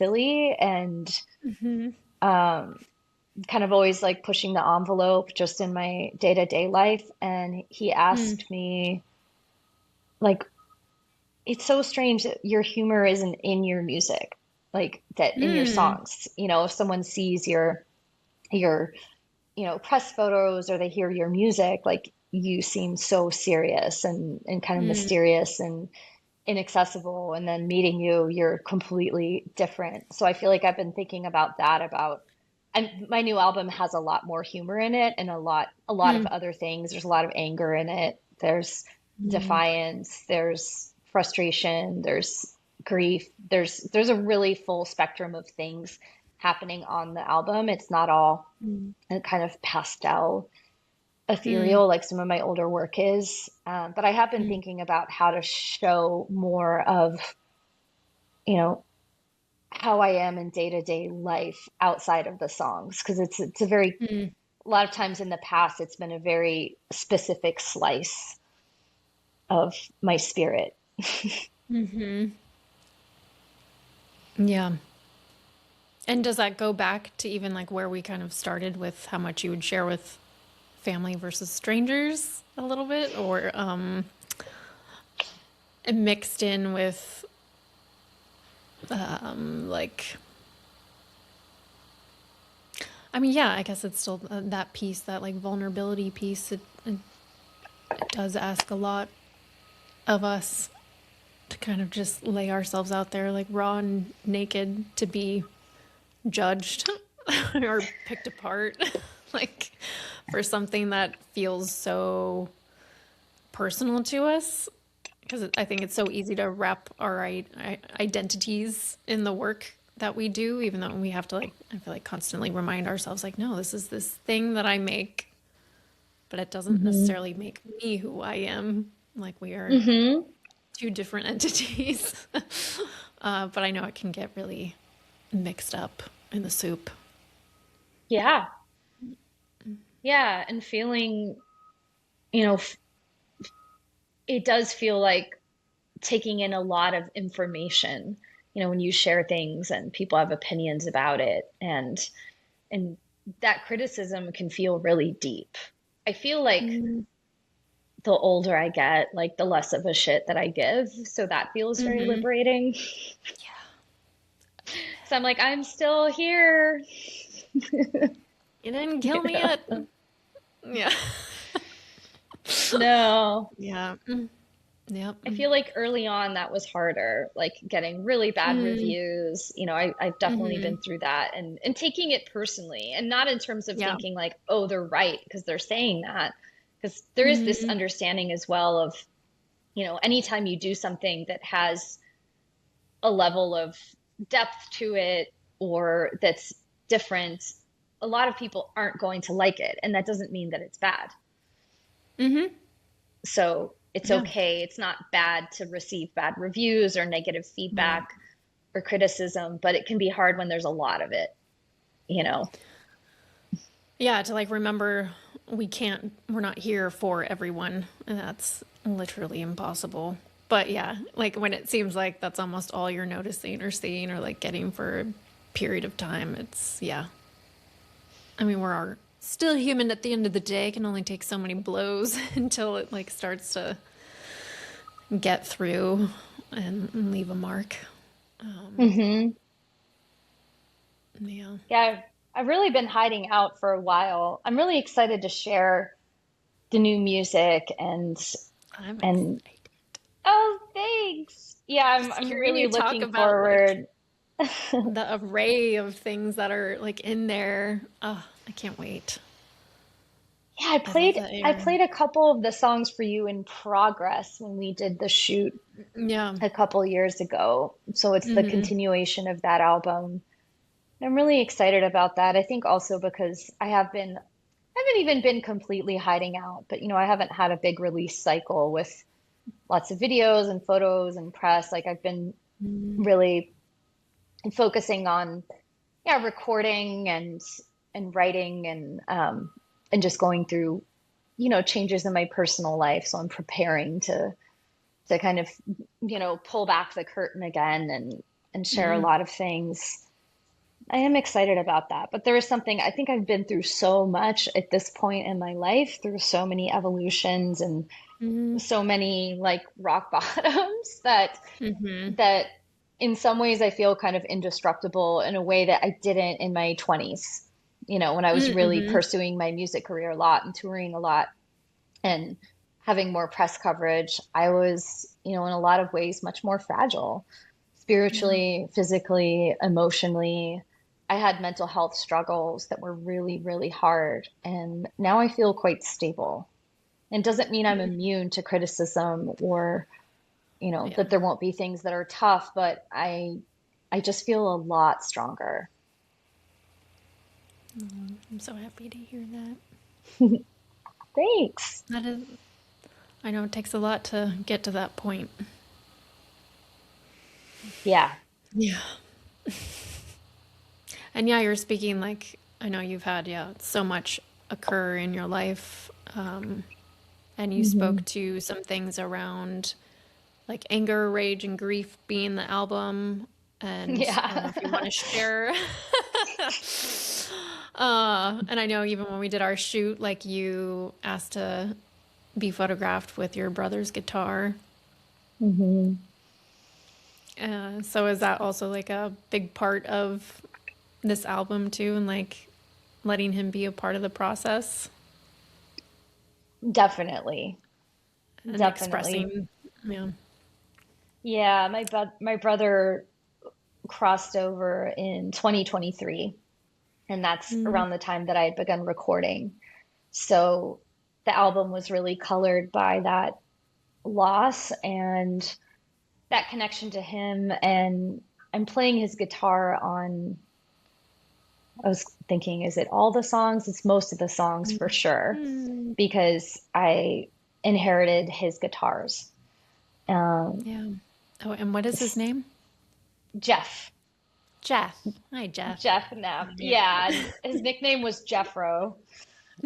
silly and Mm-hmm. kind of always like pushing the envelope just in my day-to-day life. And he Mm, asked me, like, it's so strange that your humor isn't in your music, like that in your mm, songs. If someone sees your press photos or they hear your music, like you seem so serious and kind of mm, mysterious and inaccessible. And then meeting you, you're completely different. So I feel like I've been thinking about that and my new album has a lot more humor in it and a lot of mm, other things. There's a lot of anger in it. There's mm, defiance, there's frustration, there's grief. There's a really full spectrum of things happening on the album. It's not all mm, a kind of pastel mm, ethereal like some of my older work is. But I have been mm. thinking about how to show more of, you know, how I am in day-to-day life outside of the songs, because it's a very Mm. a lot of times in the past it's been a very specific slice of my spirit. Mhm. Yeah. And does that go back to even like where we kind of started with how much you would share with family versus strangers a little bit, or mixed in with like, I mean, yeah, I guess it's still that piece, that like vulnerability piece. It does ask a lot of us to kind of just lay ourselves out there like raw and naked to be judged or picked apart like for something that feels so personal to us, because I think it's so easy to wrap our identities in the work that we do, even though we have to, like, I feel like constantly remind ourselves like, no, this is this thing that I make, but it doesn't Hmm. necessarily make me who I am. Like, we are Hmm. two different entities. But I know it can get really mixed up in the soup. Yeah. Yeah. And feeling, you know, it does feel like taking in a lot of information, when you share things and people have opinions about it, and that criticism can feel really deep. I feel like Mm. the older I get, like the less of a shit that I give. So that feels very Mm-hmm. liberating. So I'm like, I'm still here. You didn't kill me yet. Yeah. No. Yeah. Mm. Yep. I feel like early on that was harder, like getting really bad Mm. reviews. I've definitely Mm-hmm. been through that and taking it personally, and not in terms of Yeah. thinking like, oh, they're right because they're saying that. Because there is this Mm-hmm. understanding as well of, anytime you do something that has a level of depth to it or that's different, a lot of people aren't going to like it. And that doesn't mean that it's bad. Mm-hmm. So it's Yeah. okay. It's not bad to receive bad reviews or negative Right. feedback or criticism, but it can be hard when there's a lot of it, you know? Yeah, to like remember we're not here for everyone, and that's literally impossible. But yeah, like when it seems like that's almost all you're noticing or seeing or like getting for a period of time, it's, yeah. I mean, still human at the end of the day, can only take so many blows until it like starts to get through and leave a mark. Hmm. Yeah. Yeah, I've really been hiding out for a while. I'm really excited to share the new music I'm and excited. oh, thanks. Yeah, I'm Just I'm hearing really you talk looking about like forward. the array of things that are like in there. Oh, I can't wait. Yeah, I I love played that I you're, played a couple of the songs for you in progress when we did the shoot yeah. a couple years ago. So it's the Mm-hmm. continuation of that album. I'm really excited about that. I think also because I haven't even been completely hiding out, but I haven't had a big release cycle with lots of videos and photos and press. Like I've been really focusing on, yeah, recording and writing and just going through, changes in my personal life. So I'm preparing to kind of, pull back the curtain again and share a Mm-hmm. lot of things. I am excited about that. But there is something, I think I've been through so much at this point in my life, through so many evolutions and Mm-hmm. so many like rock bottoms that Mm-hmm. that in some ways I feel kind of indestructible in a way that I didn't in my 20s. You know, when I was really Mm-hmm. pursuing my music career a lot and touring a lot and having more press coverage, I was, in a lot of ways much more fragile, Yeah. spiritually, physically, emotionally. I had mental health struggles that were really, really hard. And now I feel quite stable. It doesn't mean I'm immune to criticism or, Yeah. that there won't be things that are tough, but I just feel a lot stronger. I'm so happy to hear that. Thanks. That is, I know it takes a lot to get to that point. Yeah. Yeah. And yeah, you're speaking like, I know you've had, yeah, so much occur in your life. And you Hmm. spoke to some things around like anger, rage, and grief being the album. And I don't know Yeah. if you want to share. And I know even when we did our shoot, like you asked to be photographed with your brother's guitar. Hmm. So is that also like a big part of this album too, and like letting him be a part of the process Definitely. and Definitely. expressing, yeah. Yeah, my brother crossed over in 2023, and that's Mm, around the time that I had begun recording. So the album was really colored by that loss and that connection to him. And I'm playing his guitar on, I was thinking, is it all the songs? It's most of the songs for sure, mm, because I inherited his guitars. Um, yeah. Oh, and what is his name? Jeff. Jeff. Hi, Jeff. Jeff Knapp. Yeah. Yeah, and his nickname was Jeffro.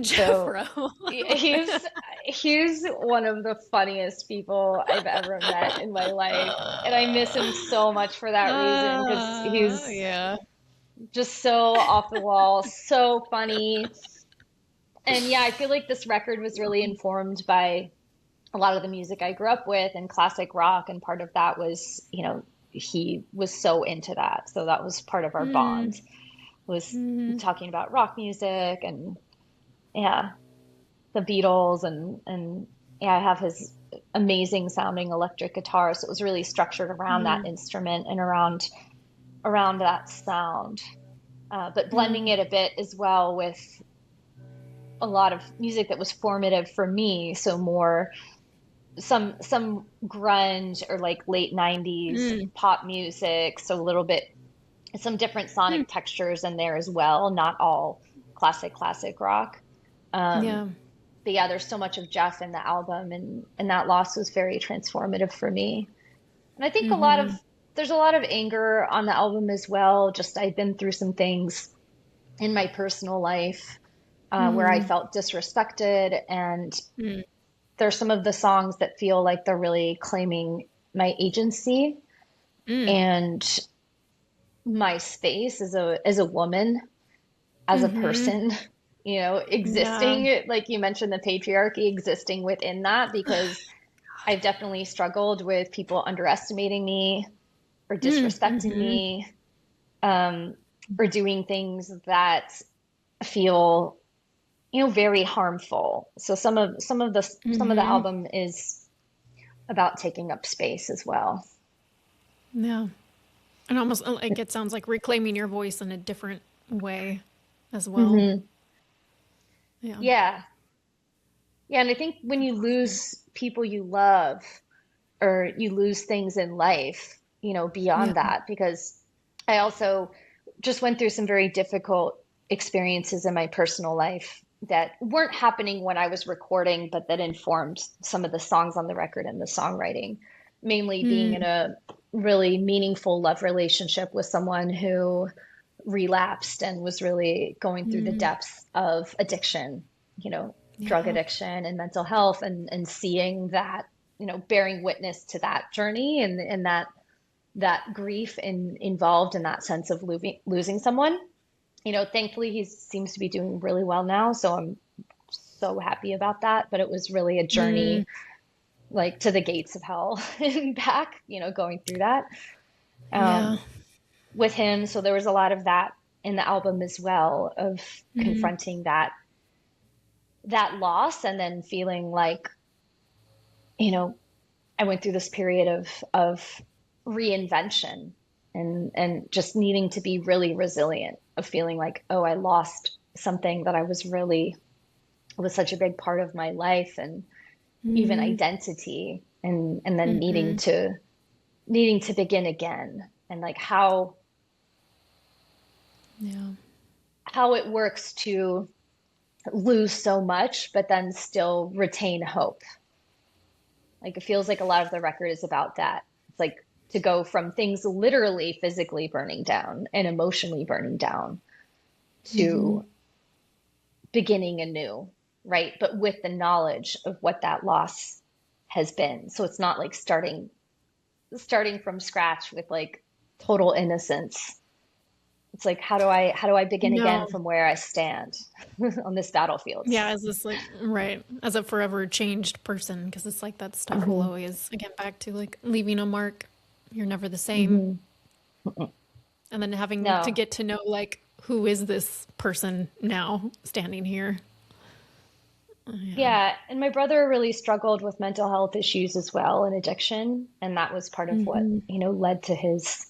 So Jeffro. he's one of the funniest people I've ever met in my life, and I miss him so much for that reason because he's Yeah. just so off the wall, so funny. And yeah, I feel like this record was really informed by a lot of the music I grew up with and classic rock, and part of that was, he was so into that. So that was part of our Mm, bond, was mm, talking about rock music and yeah, the Beatles and yeah, I have his amazing sounding electric guitar, so it was really structured around that mm, instrument and around that sound. But blending mm, it a bit as well with a lot of music that was formative for me, so more some grunge or like late 90s mm, pop music, so a little bit some different mm. sonic textures in there as well, not all classic rock. Um, Yeah. but yeah, there's so much of Jeff in the album, and that loss was very transformative for me. And I think Mm-hmm. there's a lot of anger on the album as well. Just I've been through some things in my personal life where I Mm-hmm. felt disrespected, and Mm, there's some of the songs that feel like they're really claiming my agency mm, and my space as a woman, as a mm-hmm. person, Yeah. existing, like you mentioned, the patriarchy existing within that, because I've definitely struggled with people underestimating me or Mm, disrespecting mm-hmm. me, um, or doing things that feel, very harmful. So some of the Mm-hmm. album is about taking up space as well. Yeah. And almost like it sounds like reclaiming your voice in a different way as well. Hmm. Yeah. Yeah. Yeah, and I think when That's you awesome. lose people you love or you lose things in life, Yeah. beyond that, because I also just went through some very difficult experiences in my personal life that weren't happening when I was recording, but that informed some of the songs on the record and the songwriting, mainly being in Mm, a really meaningful love relationship with someone who relapsed and was really going through the mm, depths of addiction, drug yeah. addiction and mental health, and seeing that, bearing witness to that journey and that that grief involved in that sense of losing someone. Thankfully he seems to be doing really well now, so I'm so happy about that. But it was really a Mm, journey, like to the gates of hell and back, going through that yeah. um, with him. So there was a lot of that in the album as well, of Mm, confronting that loss, and then feeling like, you know, I went through this period of reinvention, and just needing to be really resilient, of feeling like, oh, I lost something that I was such a big part of my life and even mm, identity, and then mm-hmm. needing to begin again, and like Yeah. how it works to lose so much but then still retain hope. Like it feels like a lot of the record is about that. It's like to go from things literally physically burning down and emotionally burning down Mm-hmm. to beginning anew, right? But with the knowledge of what that loss has been. So it's not like starting from scratch with like total innocence. It's like, how do I begin again No. from where I stand on this battlefield? Yeah, as this like right, as a forever changed person, because it's like that stuff will Hmm. always again back to like leaving a mark. You're never the same. Hmm. And then having to No. get to know like who is this person now standing here. Yeah. Yeah, and my brother really struggled with mental health issues as well, and addiction, and that was part of what, Hmm. led to his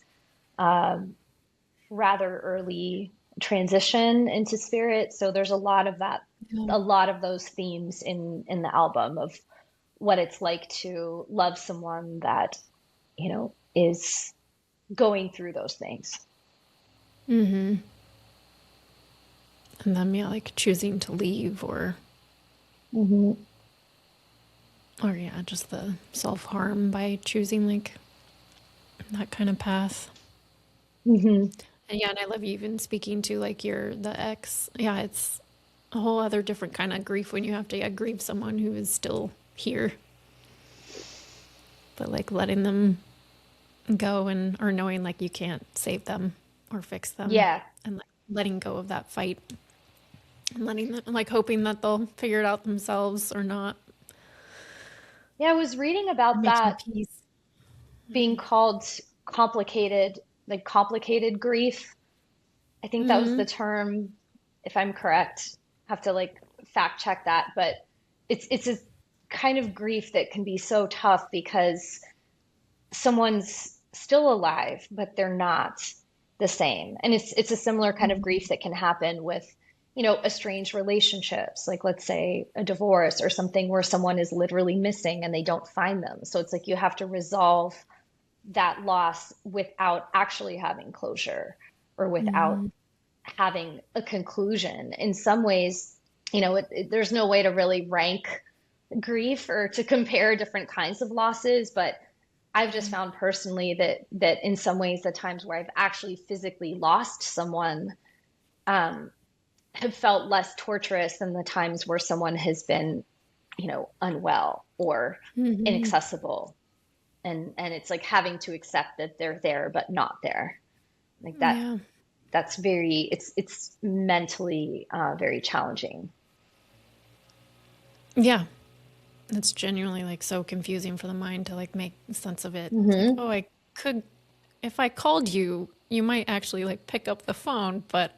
rather early transition into spirit. So there's a lot of that, Yeah. a lot of those themes in the album, of what it's like to love someone that, is going through those things. Hmm. And then yeah, like choosing to leave Hmm. or yeah, just the self-harm by choosing like that kind of path. Hmm. And yeah, and I love you even speaking to like the ex. Yeah, it's a whole other different kind of grief when you have to grieve someone who is still here, but like letting them go and or knowing like you can't save them or fix them, Yeah. and like letting go of that fight and letting them like hoping that they'll figure it out themselves or not, Yeah, I was reading or about making that peace. being called complicated, like complicated grief. I think that was Mm-hmm. the term, if I'm correct. Have to like fact check that, but it's a kind of grief that can be so tough because someone's still alive, but they're not the same. And it's a similar kind of grief that can happen with, estranged relationships, like let's say a divorce or something where someone is literally missing and they don't find them. So it's like you have to resolve that loss without actually having closure, or without Mm-hmm. having a conclusion. In some ways, there's no way to really rank grief or to compare different kinds of losses, but I've just found personally that in some ways, the times where I've actually physically lost someone um, have felt less torturous than the times where someone has been, unwell or Mm-hmm. inaccessible, and it's like having to accept that they're there but not there, like that. Yeah. That's it's mentally very challenging. Yeah. It's genuinely like so confusing for the mind to like make sense of it. It's like, Hmm. oh, I could, if I called you, you might actually like pick up the phone, but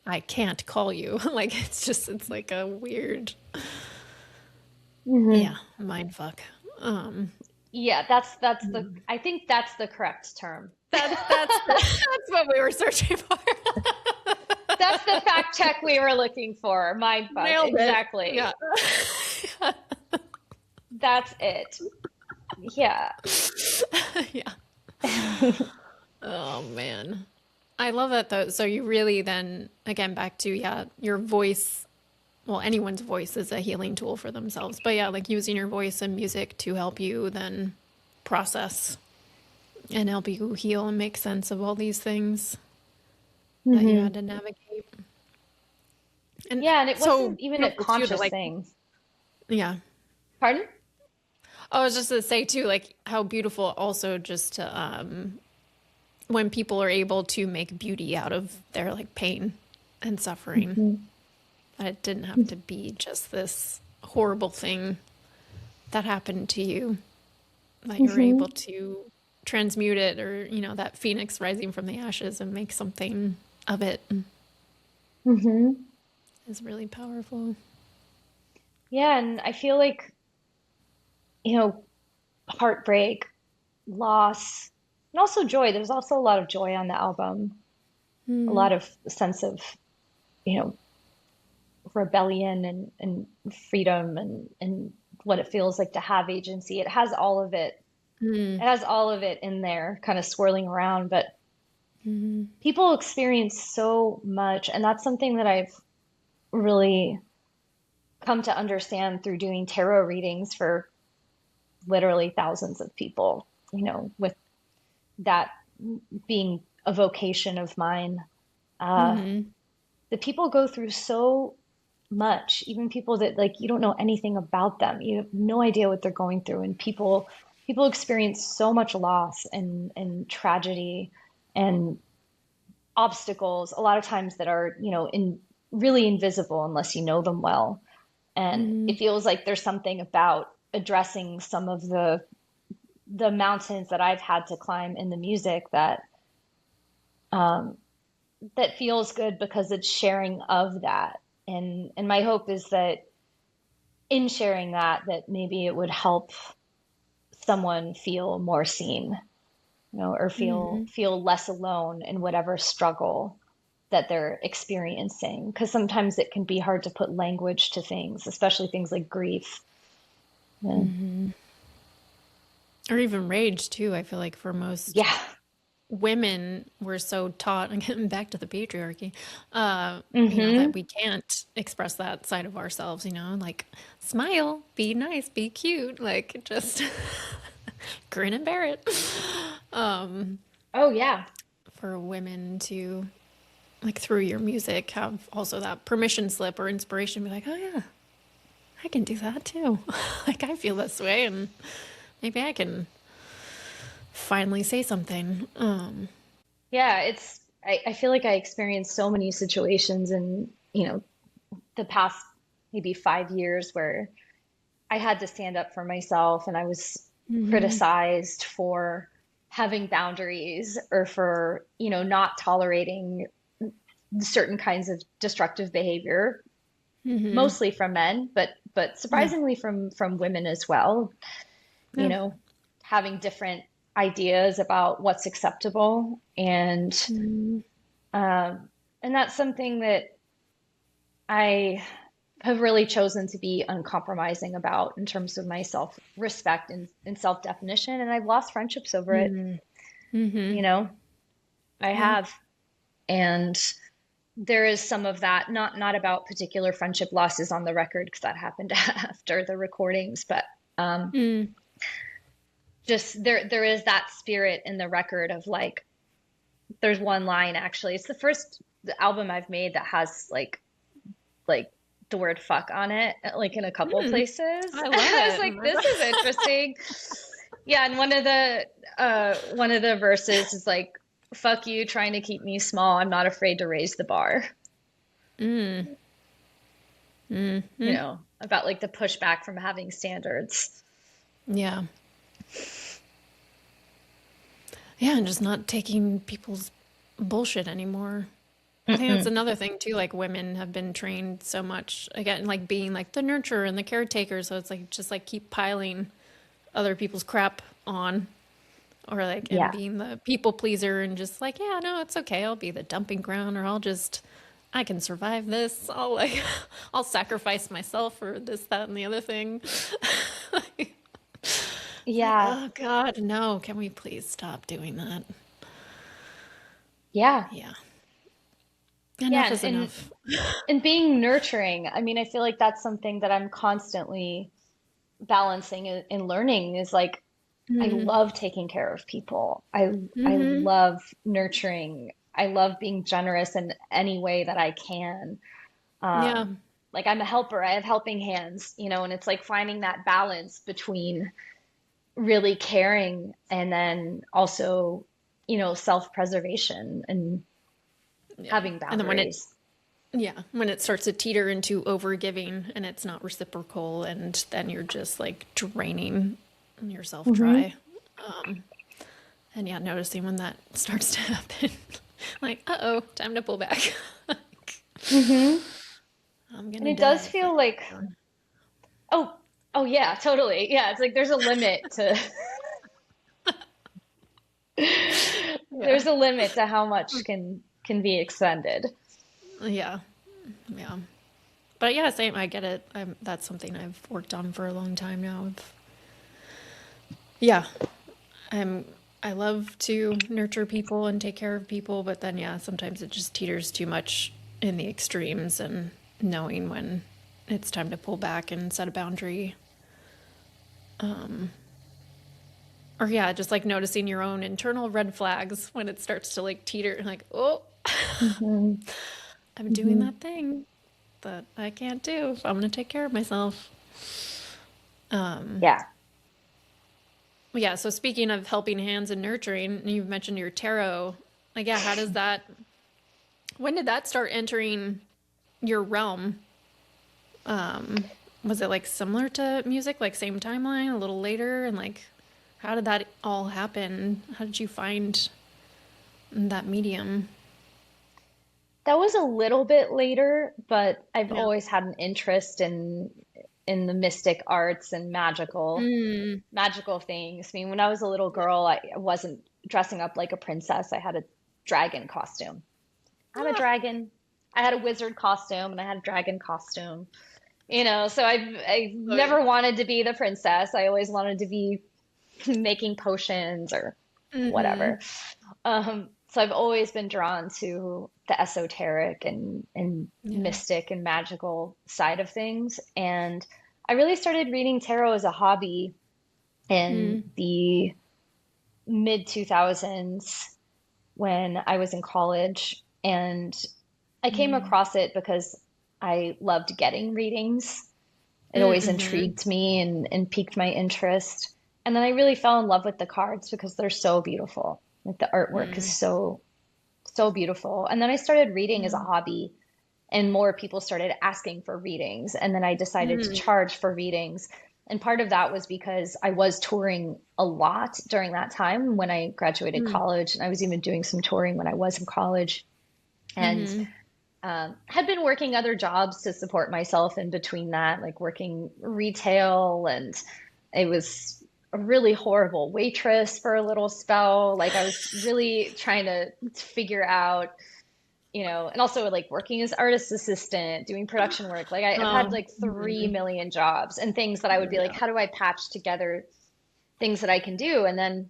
I can't call you. Like it's just, it's like a weird, Hmm. yeah, mind fuck. Um, Yeah, that's the I think that's the correct term. that's what we were searching for. That's the fact check we were looking for. Mind fuck. Nailed it. Exactly. Yeah. That's it. Yeah. Yeah. Oh man. I love that though. So you really then again back to yeah, your voice, well, anyone's voice is a healing tool for themselves. But yeah, like using your voice and music to help you then process and help you heal and make sense of all these things that you had Hmm. to navigate. And Yeah, and it so wasn't even a beautiful too to conscious like, thing. yeah. Pardon? I was just to say too, like how beautiful also just to when people are able to make beauty out of their like pain and suffering. Hmm. That it didn't have to be just this horrible thing that happened to you, that you're Hmm. able to transmute it, or, that phoenix rising from the ashes and make something of it Hmm. is really powerful. Yeah, and I feel like, you know, heartbreak, loss, and also joy. There's also a lot of joy on the album, a Mm, lot of sense of, you know, rebellion and freedom and what it feels like to have agency. It has all of it. mm, It has all of it in there, kind of swirling around, but mm, people experience so much, and that's something that I've really come to understand through doing tarot readings for literally thousands of people, with that being a vocation of mine. Uh, mm, the people go through so much, even people that like you don't know anything about them. You have no idea what they're going through, and people experience so much loss and tragedy and obstacles a lot of times that are, in really invisible unless you know them well. And it mm, feels like there's something about addressing some of the mountains that I've had to climb in the music um, that feels good because it's sharing of that. And my hope is that in sharing that maybe it would help someone feel more seen, or feel mm. feel less alone in whatever struggle that they're experiencing. Because sometimes it can be hard to put language to things, especially things like grief. And Or even rage too. I feel like for most yeah. women, we're so taught, and getting back to the patriarchy, that Hmm. we can't express that side of ourselves, like smile, be nice, be cute, like just grin and bear it. Oh yeah. For women to, like, through your music, have also that permission slip or inspiration, be like, oh yeah, I can do that too. Like, I feel this way, and maybe I can finally say something. Yeah, I feel like I experienced so many situations in, the past maybe 5 years where I had to stand up for myself and I was Mm-hmm. criticized for having boundaries or for, not tolerating certain kinds of destructive behavior, Mm-hmm. mostly from men, but Yeah. surprisingly from women as well, you Yeah. know, having different ideas about what's acceptable. Mm-hmm. And that's something that I have really chosen to be uncompromising about in terms of my self-respect and self-definition. And I've lost friendships over it, Mm-hmm. you know, I Yeah. have. And there is some of that, not about particular friendship losses on the record, because that happened after the recordings, but um, Mm. just there is that spirit in the record of like, there's one line actually. It's the first album I've made that has like the word fuck on it, like in a couple Mm. places. I love I was like, it. this is interesting. Yeah, and one of the verses is like, fuck you trying to keep me small. I'm not afraid to raise the bar. Mm. Mm-hmm. About like the pushback from having standards. Yeah. Yeah, and just not taking people's bullshit anymore. I think that's Mm-mm. another thing too. Like, women have been trained so much, again, like being like the nurturer and the caretaker. So it's like just like keep piling other people's crap on, or like, and Yeah. being the people pleaser and just like, yeah, no, it's okay. I'll be the dumping ground, or I can survive this. I'll like, I'll sacrifice myself for this, that, and the other thing. It's like, Yeah. oh God, no. Can we please stop doing that? Yeah. Yeah. Yeah. Enough And, is and enough. and being nurturing. I mean, I feel like that's something that I'm constantly balancing and learning is like I Mm, love taking care of people. I mm-hmm. love nurturing. I love being generous in any way that I can. Yeah. Like I'm a helper. I have helping hands, and it's like finding that balance between really caring and then also self-preservation and Yeah. having And then boundaries. when it starts to teeter into over giving and it's not reciprocal, and then you're just like draining yourself Hmm. dry. And yeah, noticing when that starts to happen. Like, uh-oh, time to pull back. Hmm. I'm And gonna it does die if I feel like, keep going. oh, oh yeah, totally. Yeah, it's like there's a limit to Yeah. there's a limit to how much can be expended. Yeah. Yeah. But yeah, same. I get it. That's something I've worked on for a long time now. Yeah, I'm. I love to nurture people and take care of people, but then yeah, sometimes it just teeters too much in the extremes, and knowing when it's time to pull back and set a boundary, or yeah, just like noticing your own internal red flags when it starts to like teeter, like, oh, Hmm. I'm doing Hmm. that thing that I can't do if I'm gonna take care of myself. Yeah. Yeah, so speaking of helping hands and nurturing, you've mentioned your tarot. Like, yeah, how does that, when did that start entering your realm? Was it like similar to music, like same timeline, a little later? And like, how did that all happen? How did you find that medium? That was a little bit later, but I've Yeah. always had an interest in the mystic arts and Mm. magical things. I mean, when I was a little girl, I wasn't dressing up like a princess. I had a dragon costume. I had a Ah, dragon. I had a wizard costume and I had a dragon costume. So I oh yeah. never wanted to be the princess. I always wanted to be making potions or Mm-hmm. whatever. So I've always been drawn to the esoteric and Yeah. mystic and magical side of things. And I really started reading tarot as a hobby in Mm. the mid 2000s when I was in college. And I came Mm. across it because I loved getting readings. It always Mm-hmm. intrigued me and piqued my interest. And then I really fell in love with the cards because they're so beautiful. Like the artwork is Mm. so, so beautiful. And then I started reading as a Yeah. hobby, and more people started asking for readings. And then I decided to Mm. charge for readings. And part of that was because I was touring a lot during that time when I graduated Mm. college. And I was even doing some touring when I was in college. And Mm-hmm. had been working other jobs to support myself in between that, like working retail, and it was a really horrible waitress for a little spell. Like I was really trying to figure out, and also like working as artist assistant, doing production work. Like I've had Oh. like 3 million Mm-hmm. jobs and things that I would be like, Yeah. how do I patch together things that I can do? And then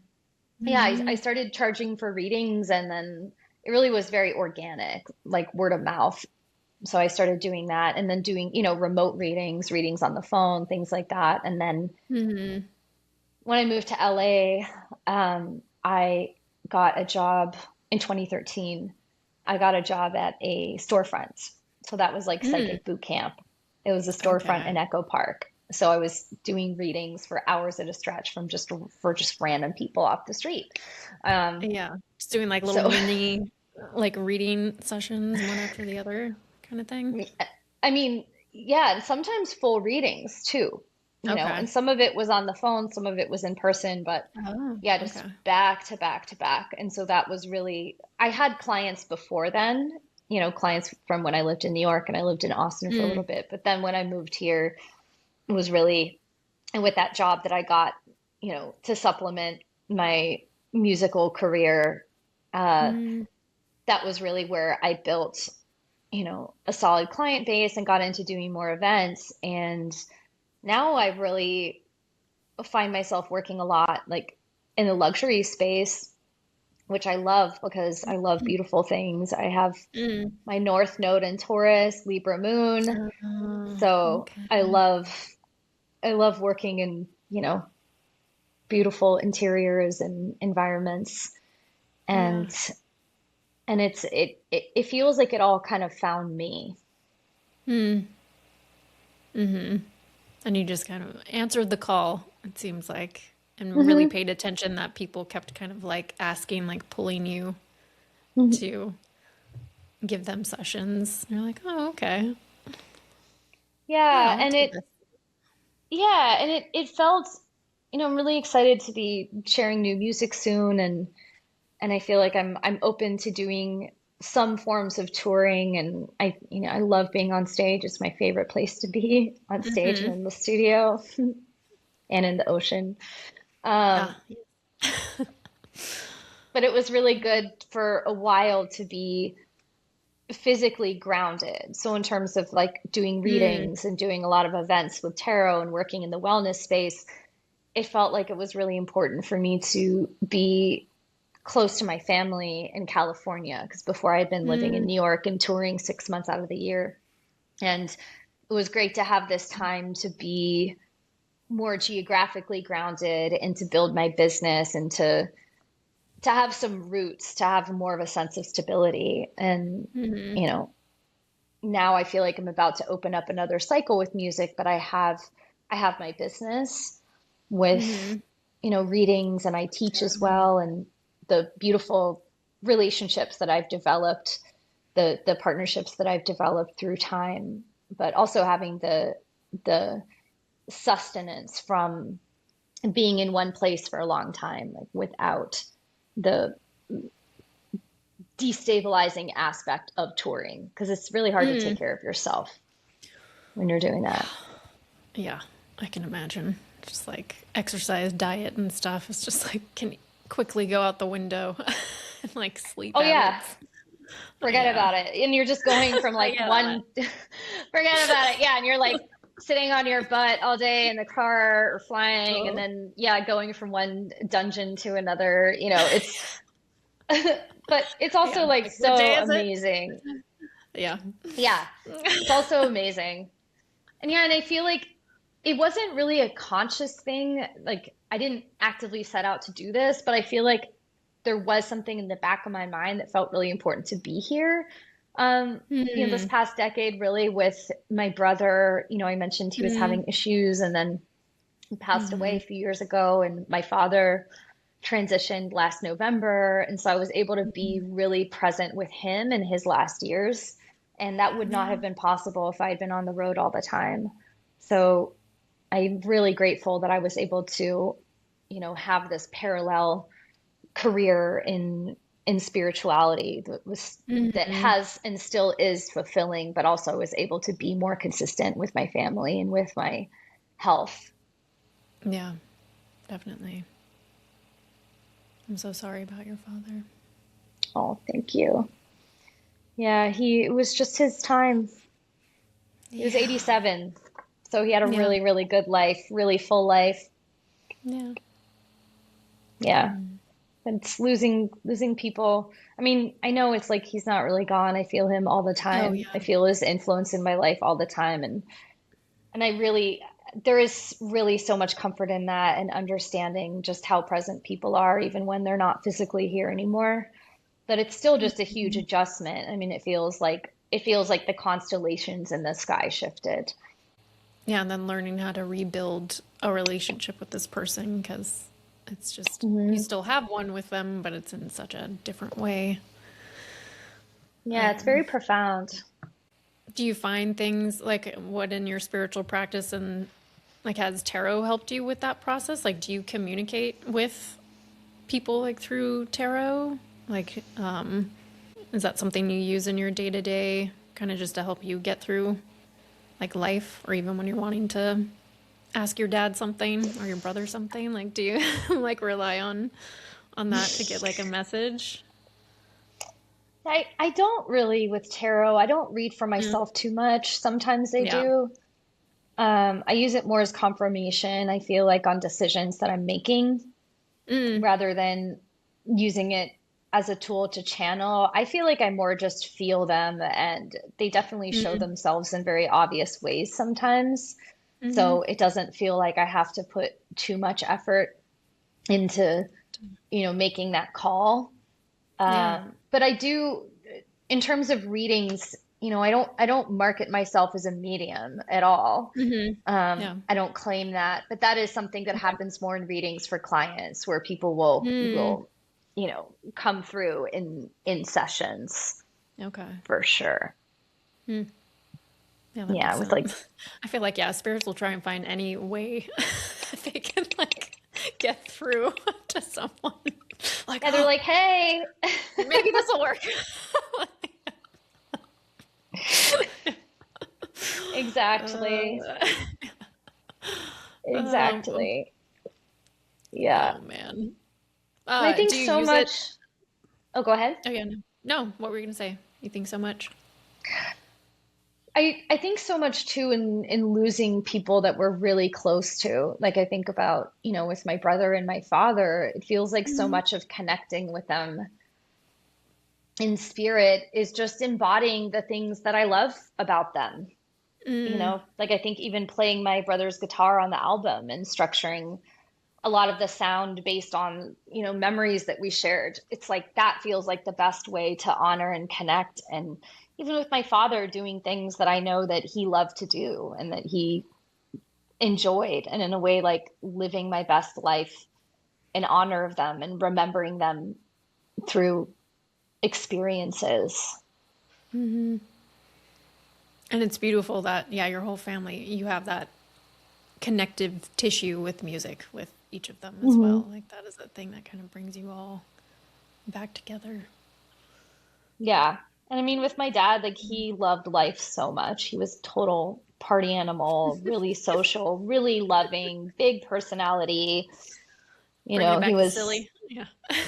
yeah, I Mm-hmm. started charging for readings, and then it really was very organic, like word of mouth. So I started doing that and then doing, remote readings on the phone, things like that. And then Mm-hmm. when I moved to LA, I got a job in 2013. I got a job at a storefront. So that was like Mm. psychic boot camp. It was a storefront in Okay. Echo Park. So I was doing readings for hours at a stretch for just random people off the street. Um, Yeah. Just doing like little so mini like reading sessions one after the other kind of thing. I mean, yeah, and sometimes full readings too, Okay. and some of it was on the phone, some of it was in person, but Oh, yeah, just okay. back to back to back. And so that was really, I had clients before then, clients from when I lived in New York and I lived in Austin for a little Mm. bit. But then when I moved here, it was really, and with that job that I got, to supplement my musical career, uh, Mm. that was really where I built a solid client base and got into doing more events. And now I really find myself working a lot like in the luxury space, which I love because I love beautiful things. I have Mm. my North Node in Taurus, Libra moon. Oh, So okay. I love working in, beautiful interiors and environments. Yeah. And it feels like it all kind of found me. Mm. Mm-hmm. And you just kind of answered the call, it seems like, and really Hmm. paid attention that people kept kind of like asking, like pulling you to give them sessions. And you're like, oh, okay. Yeah, Yeah, I'll and do it this. yeah, and it felt, I'm really excited to be sharing new music soon, and I feel like I'm open to doing some forms of touring, and I love being on stage. It's my favorite place to be, on stage and Hmm. in the studio and in the ocean. Um, Ah, but it was really good for a while to be physically grounded. So in terms of like doing mm, readings and doing a lot of events with tarot and working in the wellness space, it felt like it was really important for me to be close to my family in California, because before I'd been living in mm, New York and touring 6 months out of the year. And it was great to have this time to be more geographically grounded and to build my business and to have some roots, to have more of a sense of stability. And, mm, you know, now I feel like I'm about to open up another cycle with music, but I have my business with, mm, readings, and I teach as well, and the beautiful relationships that I've developed, the partnerships that I've developed through time, but also having the sustenance from being in one place for a long time, like without the destabilizing aspect of touring, because it's really hard to take mm. care of yourself when you're doing that. Yeah, I can imagine. Just like exercise, diet, and stuff. It's just like can quickly go out the window. And like sleep Oh yeah, habits. forget Yeah. about it. And you're just going from like Yeah. one, forget about it. Yeah, and you're like sitting on your butt all day in the car or flying, and Oh, then yeah, going from one dungeon to another. It's but it's also yeah. like Like, what so day is it? amazing. Yeah. Yeah, it's also amazing. And yeah, and I feel like it wasn't really a conscious thing. Like I didn't actively set out to do this, but I feel like there was something in the back of my mind that felt really important to be here. This Hmm. past decade, really, with my brother, I mentioned he was Mm, having issues, and then he passed away mm, a few years ago, and my father transitioned last November. And so I was able to be mm. really present with him in his last years. And that would not Yeah. have been possible if I had been on the road all the time. So I'm really grateful that I was able to, have this parallel career in spirituality that Hmm. has and still is fulfilling, but also was able to be more consistent with my family and with my health. Yeah, definitely. I'm so sorry about your father. Oh, thank you. Yeah, it was just his time. He was Yeah. 87, so he had a Yeah. really, really good life, really full life. Yeah. Yeah. Mm. And it's losing people. I mean, I know it's like he's not really gone. I feel him all the Oh, time. I yeah. feel his influence in my life all the time, and there is really so much comfort in that, and understanding just how present people are even when they're not physically here anymore. But it's still just a huge Mhm. adjustment. I mean, it feels like the constellations in the sky shifted. Yeah, and then learning how to rebuild a relationship with this person because it's just, you Hmm. still have one with them, but it's in such a different way. Yeah, it's very profound. Do you find things like what in your spiritual practice and like has tarot helped you with that process? Like, do you communicate with people like through tarot? Like, is that something you use in your day to day, kind of just to help you get through like life, or even when you're wanting to ask your dad something or your brother something? Like, do you like rely on that to get like a message? I don't really with tarot. I don't read for Mm. myself too much. Sometimes I Yeah. do. I use it more as confirmation, I feel like, on decisions that I'm making, Mm. rather than using it as a tool to channel. I feel like I more just feel them, and they definitely show Mm. themselves in very obvious ways sometimes. Mm-hmm. So it doesn't feel like I have to put too much effort into, making that call. Yeah. But I do, in terms of readings, I don't market myself as a medium at all. Yeah. I don't claim that, but that is something that Okay. happens more in readings for clients where people Mm, will, come through in sessions okay. for sure. Hmm. Yeah, that Yeah, makes with like, sense. I feel like, yeah, spirits will try and find any way they can like get through to someone. Like, yeah, they're oh, like, hey, maybe this will work. exactly, Uh, um, exactly. Yeah. oh man. And I think Do you so use it? much. Oh, go ahead. Oh yeah, no. No, what were you gonna say? You think so much? I think so much too in losing people that we're really close to. Like I think about, with my brother and my father, it feels like so Hmm. much of connecting with them in spirit is just embodying the things that I love about them. Mm, Like I think even playing my brother's guitar on the album and structuring a lot of the sound based on, memories that we shared. It's like that feels like the best way to honor and connect. And even with my father doing things that I know that he loved to do and that he enjoyed, and in a way, like living my best life in honor of them and remembering them through experiences. hmm. And it's beautiful that, yeah, your whole family, you have that connective tissue with music with each of them as Hmm. well. Like that is the thing that kind of brings you all back together. Yeah. And I mean, with my dad, like he loved life so much. He was total party animal, really social, really loving, big personality. Bringing it He back to was, silly. Yeah.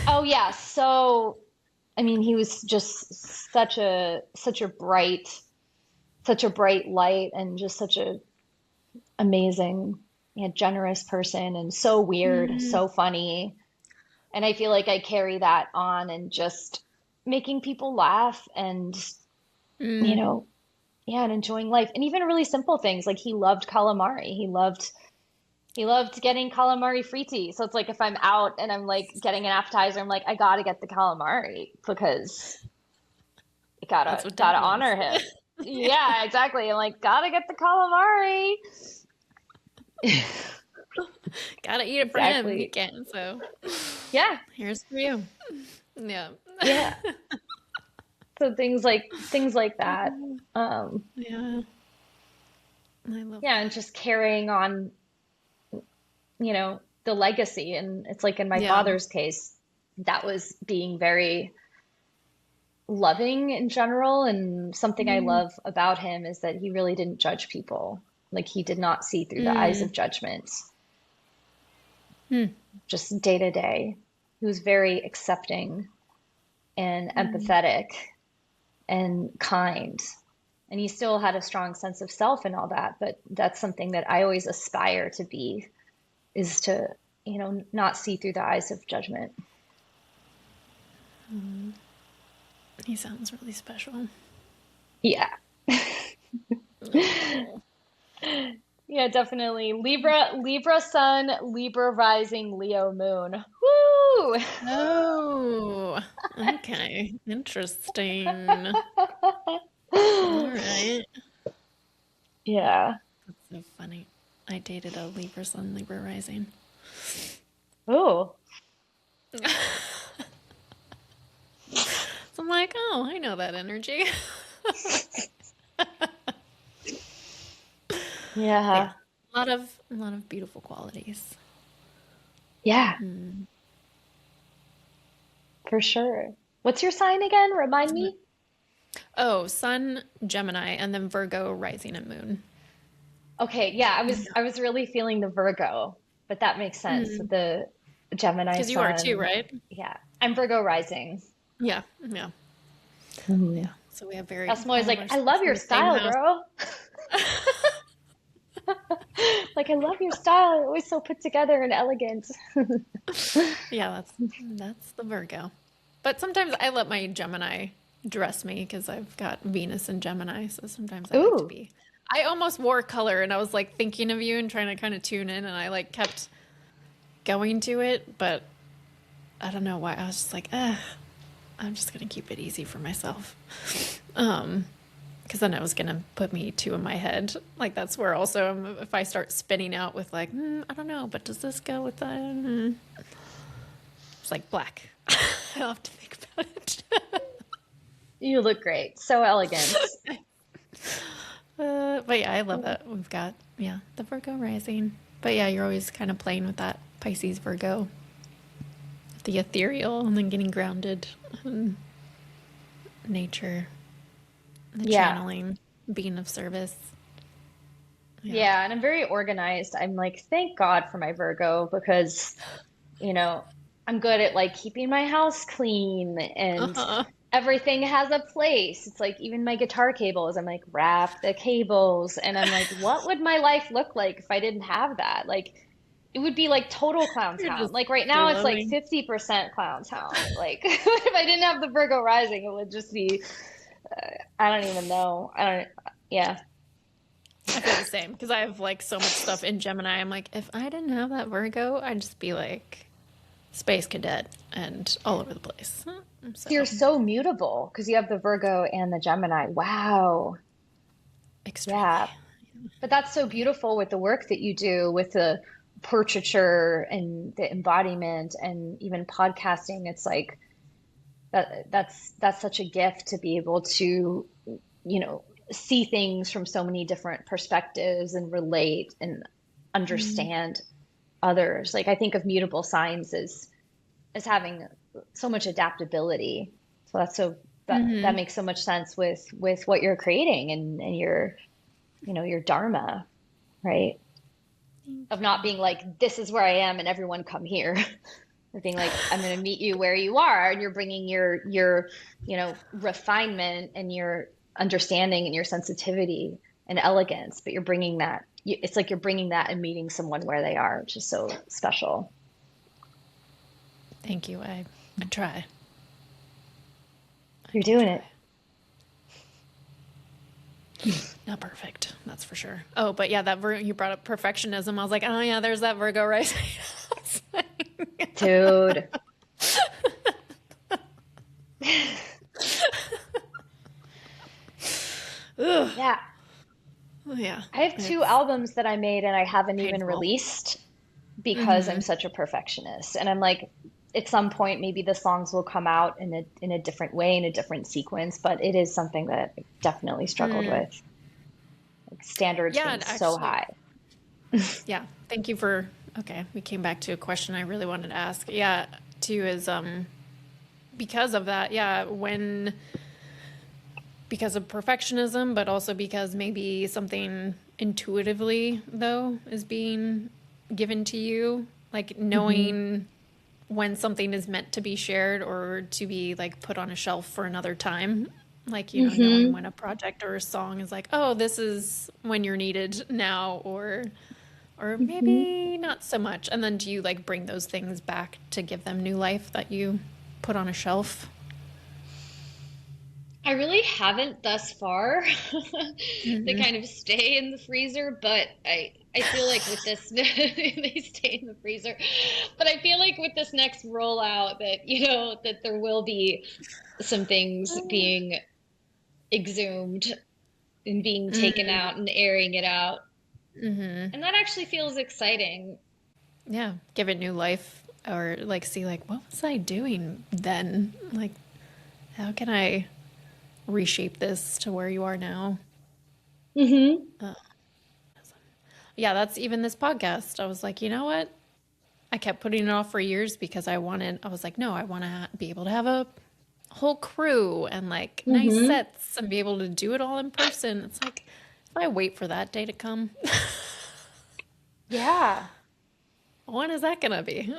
oh yeah, so I mean, he was just such a bright light and just such a amazing, generous person and so weird, Mm, so funny. And I feel like I carry that on and just making people laugh and, you mm. know, yeah, and enjoying life. And even really simple things like he loved calamari. He loved getting calamari fritti. So it's like if I'm out and I'm like getting an appetizer, I'm like, I gotta get the calamari because I That's gotta what dad gotta loves. honor him. Yeah, exactly. I'm like, gotta get the calamari. Gotta eat it for him if you Exactly. can. So Yeah, here's for you. Yeah. yeah. So things like that. Um, Yeah. I love yeah, and that. just carrying on, the legacy. And it's like in my Yeah. father's case, that was being very loving in general. And something I Mm, love about him is that he really didn't judge people. Like he did not see through the eyes mm, of judgment, mm, just day to day. He was very accepting and mm. empathetic and kind. And he still had a strong sense of self and all that. But that's something that I always aspire to be, is to, not see through the eyes of judgment. He sounds really special. Yeah. Oh. Yeah, definitely. Libra sun, Libra rising, Leo moon. Woo! Oh, okay. Interesting. All right. Yeah. That's so funny. I dated a Libra sun, Libra rising. Oh, So I'm like, oh, I know that energy. But yeah, yeah. a lot of beautiful qualities. Yeah, for sure. What's your sign again? Remind me. Oh, Sun, Gemini, and then Virgo, rising and moon. Okay, yeah, I was really feeling the Virgo, but that makes sense with the Gemini Because you are too, sun. right? Yeah, I'm Virgo rising. Yeah, yeah, Mhm. yeah. So we have very That's always all of like, our I stuff love in your the same style, house. girl. Like, I love your style. You're always so put together and elegant. Yeah, that's the Virgo. But sometimes I let my Gemini dress me because I've got Venus and Gemini. So sometimes I like to Ooh, be. I almost wore color and I was like thinking of you and trying to kind of tune in and I like kept going to it, but I don't know why. I was just like, I'm just gonna keep it easy for myself. Um, because then it was going to put me two in my head. Like, that's where also, if I start spinning out with like, I don't know, but does this go with that? It's like black. I'll have to think about it. You look great. So elegant. But yeah, I love that we've got, yeah, the Virgo rising. But yeah, you're always kind of playing with that Pisces Virgo, the ethereal, and then getting grounded in nature, the Yeah. channeling, being of service. Yeah. Yeah, and I'm very organized. I'm like, thank God for my Virgo because, you know, I'm good at like keeping my house clean and Uh-huh. everything has a place. It's like even my guitar cables, I'm like, wrap the cables. And I'm like, what would my life look like if I didn't have that? Like, it would be like total clown You're town. just Like right now, it's like glowing. 50% clown town. Like if I didn't have the Virgo rising, it would just be, I don't even know. I don't, yeah. I feel the same because I have like so much stuff in Gemini. I'm like, if I didn't have that Virgo, I'd just be like space cadet and all over the place. You're So so mutable because you have the Virgo and the Gemini. Wow. extremely. Yeah. But that's so beautiful with the work that you do with the portraiture and the embodiment and even podcasting. It's like that's such a gift to be able to, see things from so many different perspectives and relate and Mm. understand others. Like I think of mutable signs as having so much adaptability. So that Hmm. makes so much sense with what you're creating and your dharma, right? Thank Of not you. being like, this is where I am and everyone come here. Of being like, I'm going to meet you where you are, and you're bringing your refinement and your understanding and your sensitivity and elegance, but you're bringing that. It's like you're bringing that and meeting someone where they are, which is so special. Thank you. I try. I You're do doing try. it. Not perfect, that's for sure. Oh, but yeah, you brought up perfectionism. I was like, oh yeah, there's that Virgo rising. Dude. Ugh. Yeah. Yeah, I have two it's albums that I made and I haven't even painful. released because I'm Hmm. such a perfectionist. And I'm like, at some point, maybe the songs will come out in a different way, in a different sequence, but it is something that I definitely struggled Mm. with. Like standards Yeah, being and so actually, high. yeah. Thank you for. Okay, we came back to a question I really wanted to ask. Yeah, too is because of that. Yeah, when because of perfectionism, but also because maybe something intuitively though is being given to you, like Hmm. knowing when something is meant to be shared or to be like put on a shelf for another time. Like, knowing Hmm. when a project or a song is like, oh, this is when you're needed now, or Hmm. maybe not so much. And then do you like bring those things back to give them new life that you put on a shelf? I really haven't thus far. They Hmm. kind of stay in the freezer, but I feel like with this they stay in the freezer. But I feel like with this next rollout that that there will be some things being exhumed and being taken Mm-hmm. out and airing it out. Mm-hmm. And that actually feels exciting. Yeah, give it new life or like see like what was I doing then? Like how can I reshape this to where you are now? Hmm. Yeah, that's even this podcast. I was like, you know what? I kept putting it off for years because I was like, no, I want to be able to have a whole crew and like nice Hmm. sets and be able to do it all in person. It's like, if I wait for that day to come, Yeah. when is that gonna be?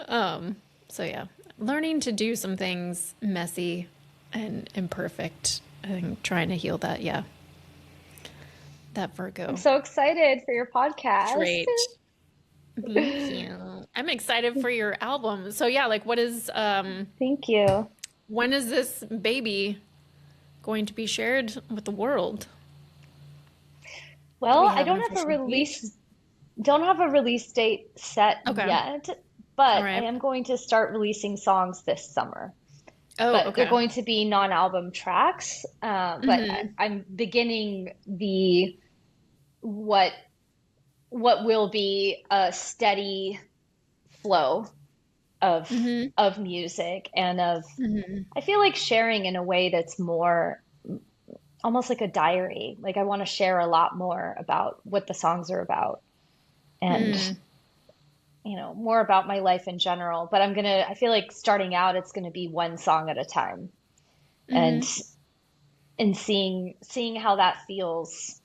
So yeah, learning to do some things messy and imperfect and trying to heal that. Yeah, that I'm Virgo so excited for your podcast. trait. Thank you. I'm excited for your album. So yeah, like Thank you. when is this baby going to be shared with the world? Do Well, we I have an don't have a official date? release date set Okay. yet, All but I right. am going to start releasing songs this summer. Oh, but they're okay. going to be non-album tracks. I'm beginning the what what will be a steady flow of Mm-hmm. music and of, Mm-hmm. I feel like, sharing in a way that's more almost like a diary. Like I want to share a lot more about what the songs are about and Mm-hmm. more about my life in general. But I feel like starting out it's gonna be one song at a time and Mm-hmm. seeing how that feels.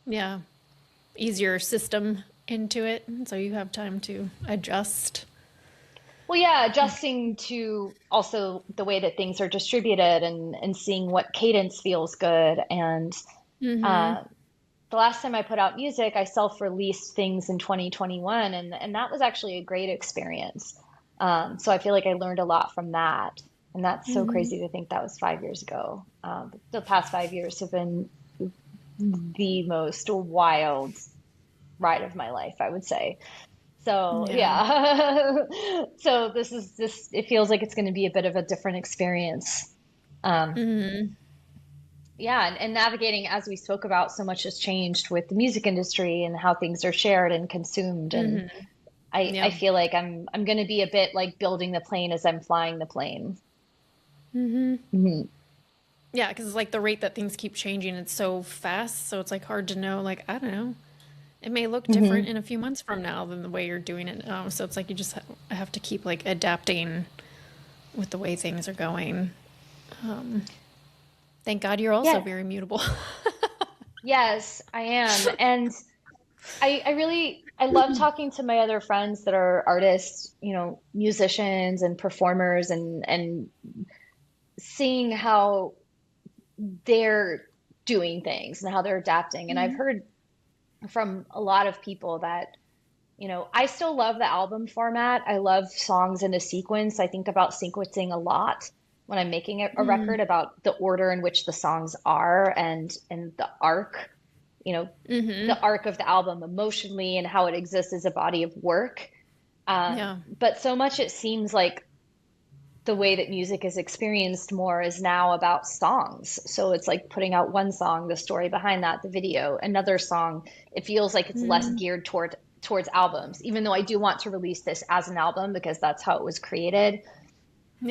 Yeah. Ease your system into it so you have time to adjust. Well, yeah, adjusting to also the way that things are distributed and seeing what cadence feels good. And Mm-hmm. uh, the last time I put out music, I self-released things in 2021, and that was actually a great experience. So I feel like I learned a lot from that. And that's so Mm-hmm. crazy to think that was 5 years ago. The past 5 years have been the most wild ride of my life, I would say. So Yeah. yeah. So this it feels like it's going to be a bit of a different experience. Um, Mm-hmm. yeah, and navigating, as we spoke about, so much has changed with the music industry and how things are shared and consumed. And Mm-hmm. I Yeah. feel like I'm going to be a bit like building the plane as I'm flying the plane. Mm-hmm. Mhm. Yeah, because it's like the rate that things keep changing, it's so fast, so it's like hard to know, like, I don't know. It may look different Mhm. in a few months from now than the way you're doing it now. So it's like you just have to keep like adapting with the way things are going. Thank God you're also Yeah. very mutable. Yes, I am. And I love talking to my other friends that are artists, musicians and performers and seeing how they're doing things and how they're adapting. And I've Mhm. heard from a lot of people that, I still love the album format. I love songs in a sequence. I think about sequencing a lot when I'm making a Mm. record, about the order in which the songs are and the arc, you know, Mhm. the arc of the album emotionally and how it exists as a body of work. Yeah. But so much it seems like the way that music is experienced more is now about songs. So it's like putting out one song, the story behind that, the video, another song. It feels like it's less Mm. geared towards albums, even though I do want to release this as an album because that's how it was created.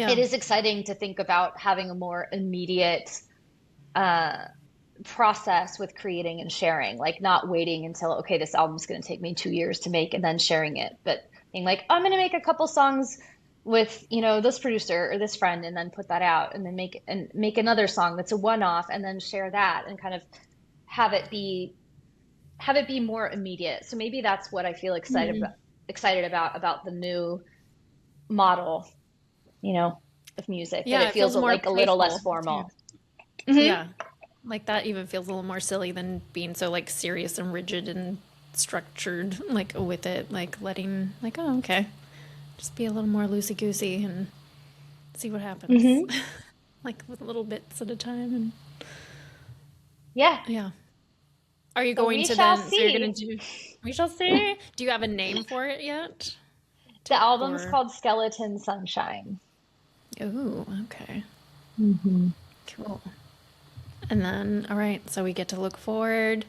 It Yeah. is exciting to think about having a more immediate uh, process with creating and sharing, like not waiting until, okay, this album's going to take me 2 years to make and then sharing it, but being like, I'm going to make a couple songs with, this producer or this friend and then put that out and then make another song that's a one-off and then share that and kind of have it be more immediate. So maybe that's what I feel Mm. excited about the new model, of music, that Yeah, it it feels feels more like a little less playful too. formal. Hmm. Yeah. Like that even feels a little more silly than being so like serious and rigid and structured like with it, like letting like, oh, okay. Just be a little more loosey goosey and see what happens. Hmm. Like with little bits at a time and Yeah. yeah. Are you So going we to shall then, so you're gonna see. do, we shall see. Do you have a name for it yet? The album's Or, called Skeleton Sunshine. ooh, okay. Hmm. Cool. And then, all right, so we get to look forward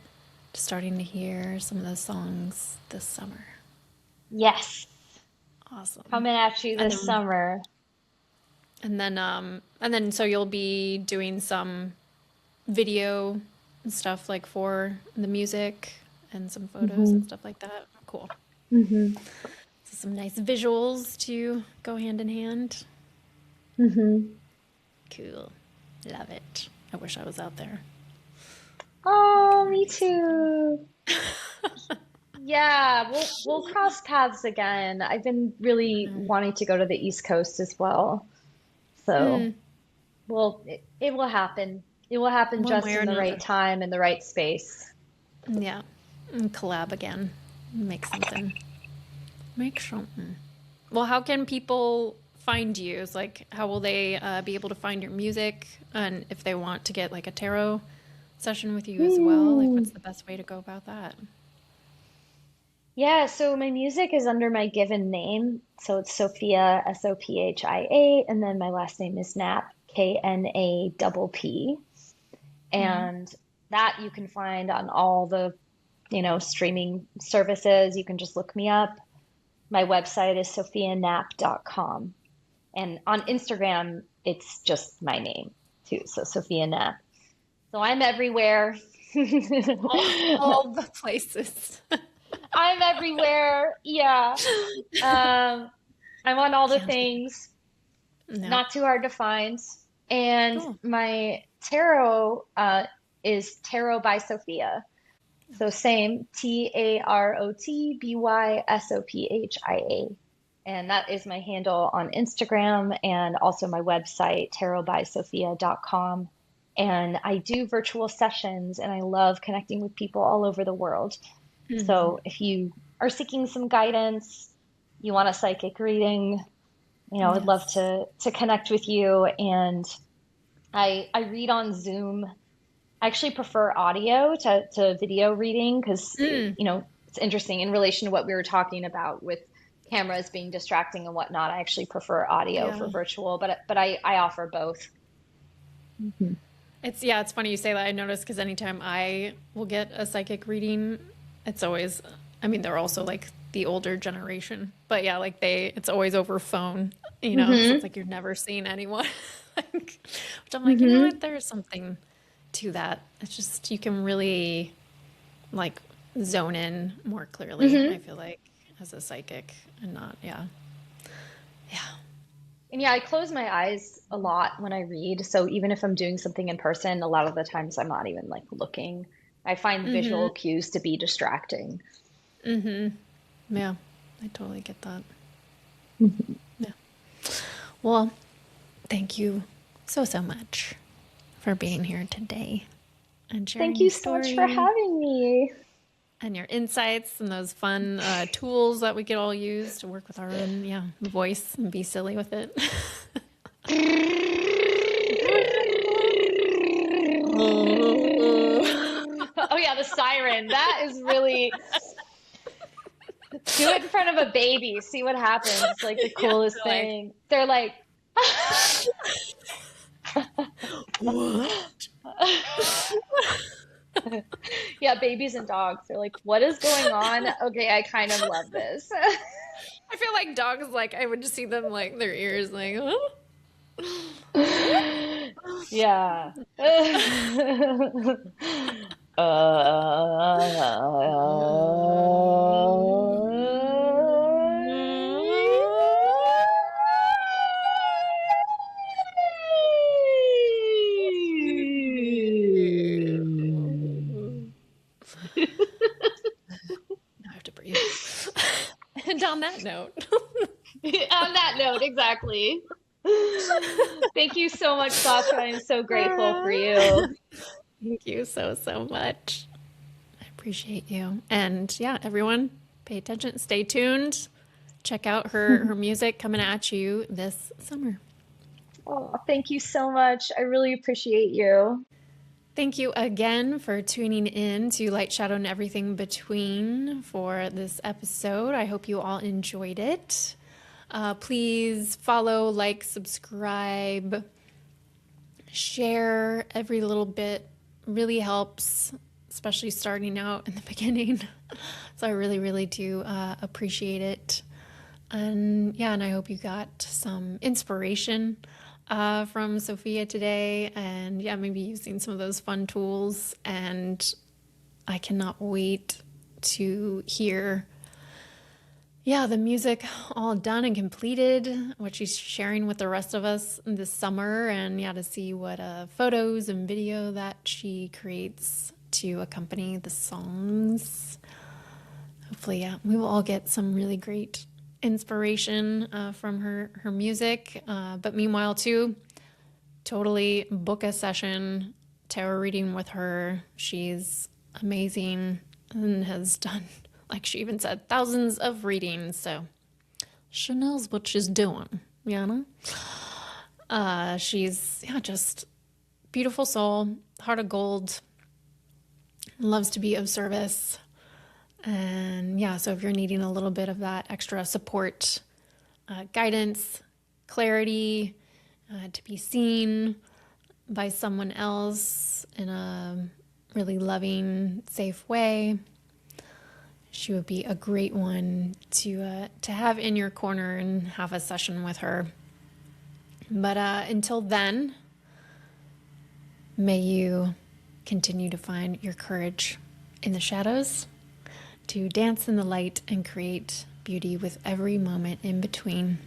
to starting to hear some of those songs this summer. Yes, Awesome. coming at you And this then, summer. so you'll be doing some video and stuff like for the music and some photos and Hmm. stuff like that. Cool. Hmm. So some nice visuals to go hand in hand. Hmm. Cool. Love it. I wish I was out there making Oh, more me music. too. Yeah, we'll cross paths again. I've been really No. wanting to go to the East Coast as well. So, Mm, it will happen. It will happen one just way or in the right another. time and the right space. Yeah. And collab again. Make something. Make something. Well, how can people find you? It's like, how will they be able to find your music? And if they want to get like a tarot session with you as well, like, Hmm. what's the best way to go about that? Yeah, so my music is under my given name. So it's Sophia, Sophia, and then my last name is Knapp. Knapp. And that you can find on all the, streaming services. You can just look me up. My website is sophiaknapp.com. And on Instagram, it's just my name too. So Sophia Knapp. So I'm everywhere. All the places. I'm everywhere. Yeah. I'm on all the Can't wait. things. No. Not too hard to find. And Cool. my tarot is Tarot by Sophia. So same, TarotBySophia. And that is my handle on Instagram and also my website, tarotbysophia.com. And I do virtual sessions and I love connecting with people all over the world. Mm-hmm. So if you are seeking some guidance, you want a psychic reading, I'd love Yes. to connect with you. And I read on Zoom. I actually prefer audio to video reading because, Mm. it's interesting in relation to what we were talking about with cameras being distracting and whatnot. I actually prefer audio Yeah. for virtual, but I offer both. Mhm. It's funny you say that. I noticed because anytime I will get a psychic reading, it's always, I mean, they're also like the older generation, but yeah, like it's always over phone, so it's Hmm. like you're never seeing anyone. Like, which I'm like, you know Hmm. what? There's something to that. It's just, you can really like zone in more clearly, I Hmm. feel like, as a psychic and not, yeah. Yeah. And yeah, I close my eyes a lot when I read. So even if I'm doing something in person, a lot of the times I'm not even like looking. I find Mm-hmm. visual cues to be distracting. Mm-hmm. Yeah. I totally get that. Mhm. Yeah. Well, thank you so, so much for being here today and Thank sharing you your so much for story having me. and your insights and those fun tools that we could all use to work with our own, yeah, voice and be silly with it. Oh yeah, the siren. That is really do it in front of a baby. See what happens. It's like the Yeah, coolest they're like, thing. They're like what? yeah, babies and dogs. They're like, what is going on? Okay, I kind of love this. I feel like dogs, like, I would just see them, like, their ears, like, huh? What? Yeah. Now I have to breathe. And on that note, On that note, exactly. Thank you so much, Sasha. I'm so grateful for you. thank you so, so much. I appreciate you. And yeah, everyone, pay attention, stay tuned. Check out her music coming at you this summer. Oh, thank you so much. I really appreciate you. Thank you again for tuning in to Light, Shadow, and Everything Between for this episode. I hope you all enjoyed it. Please follow, like, subscribe, share. Every little bit really helps, especially starting out in the beginning. So I really, really do appreciate it. And yeah, and I hope you got some inspiration from Sophia today. And yeah, maybe using some of those fun tools. And I cannot wait to hear, yeah, the music all done and completed, what she's sharing with the rest of us this summer. And yeah, to see what photos and video that she creates to accompany the songs. Hopefully, yeah, we will all get some really great inspiration from her music. But meanwhile, too, totally book a session, tarot reading with her. She's amazing and has done, like she even said, thousands of readings. So she knows what she's doing, you know? She's, yeah, just beautiful soul, heart of gold, loves to be of service. And yeah, so if you're needing a little bit of that extra support, guidance, clarity, to be seen by someone else in a really loving, safe way. She would be a great one to have in your corner and have a session with her. But until then, may you continue to find your courage in the shadows, to dance in the light and create beauty with every moment in between.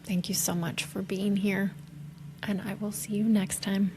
Thank you so much for being here, and I will see you next time.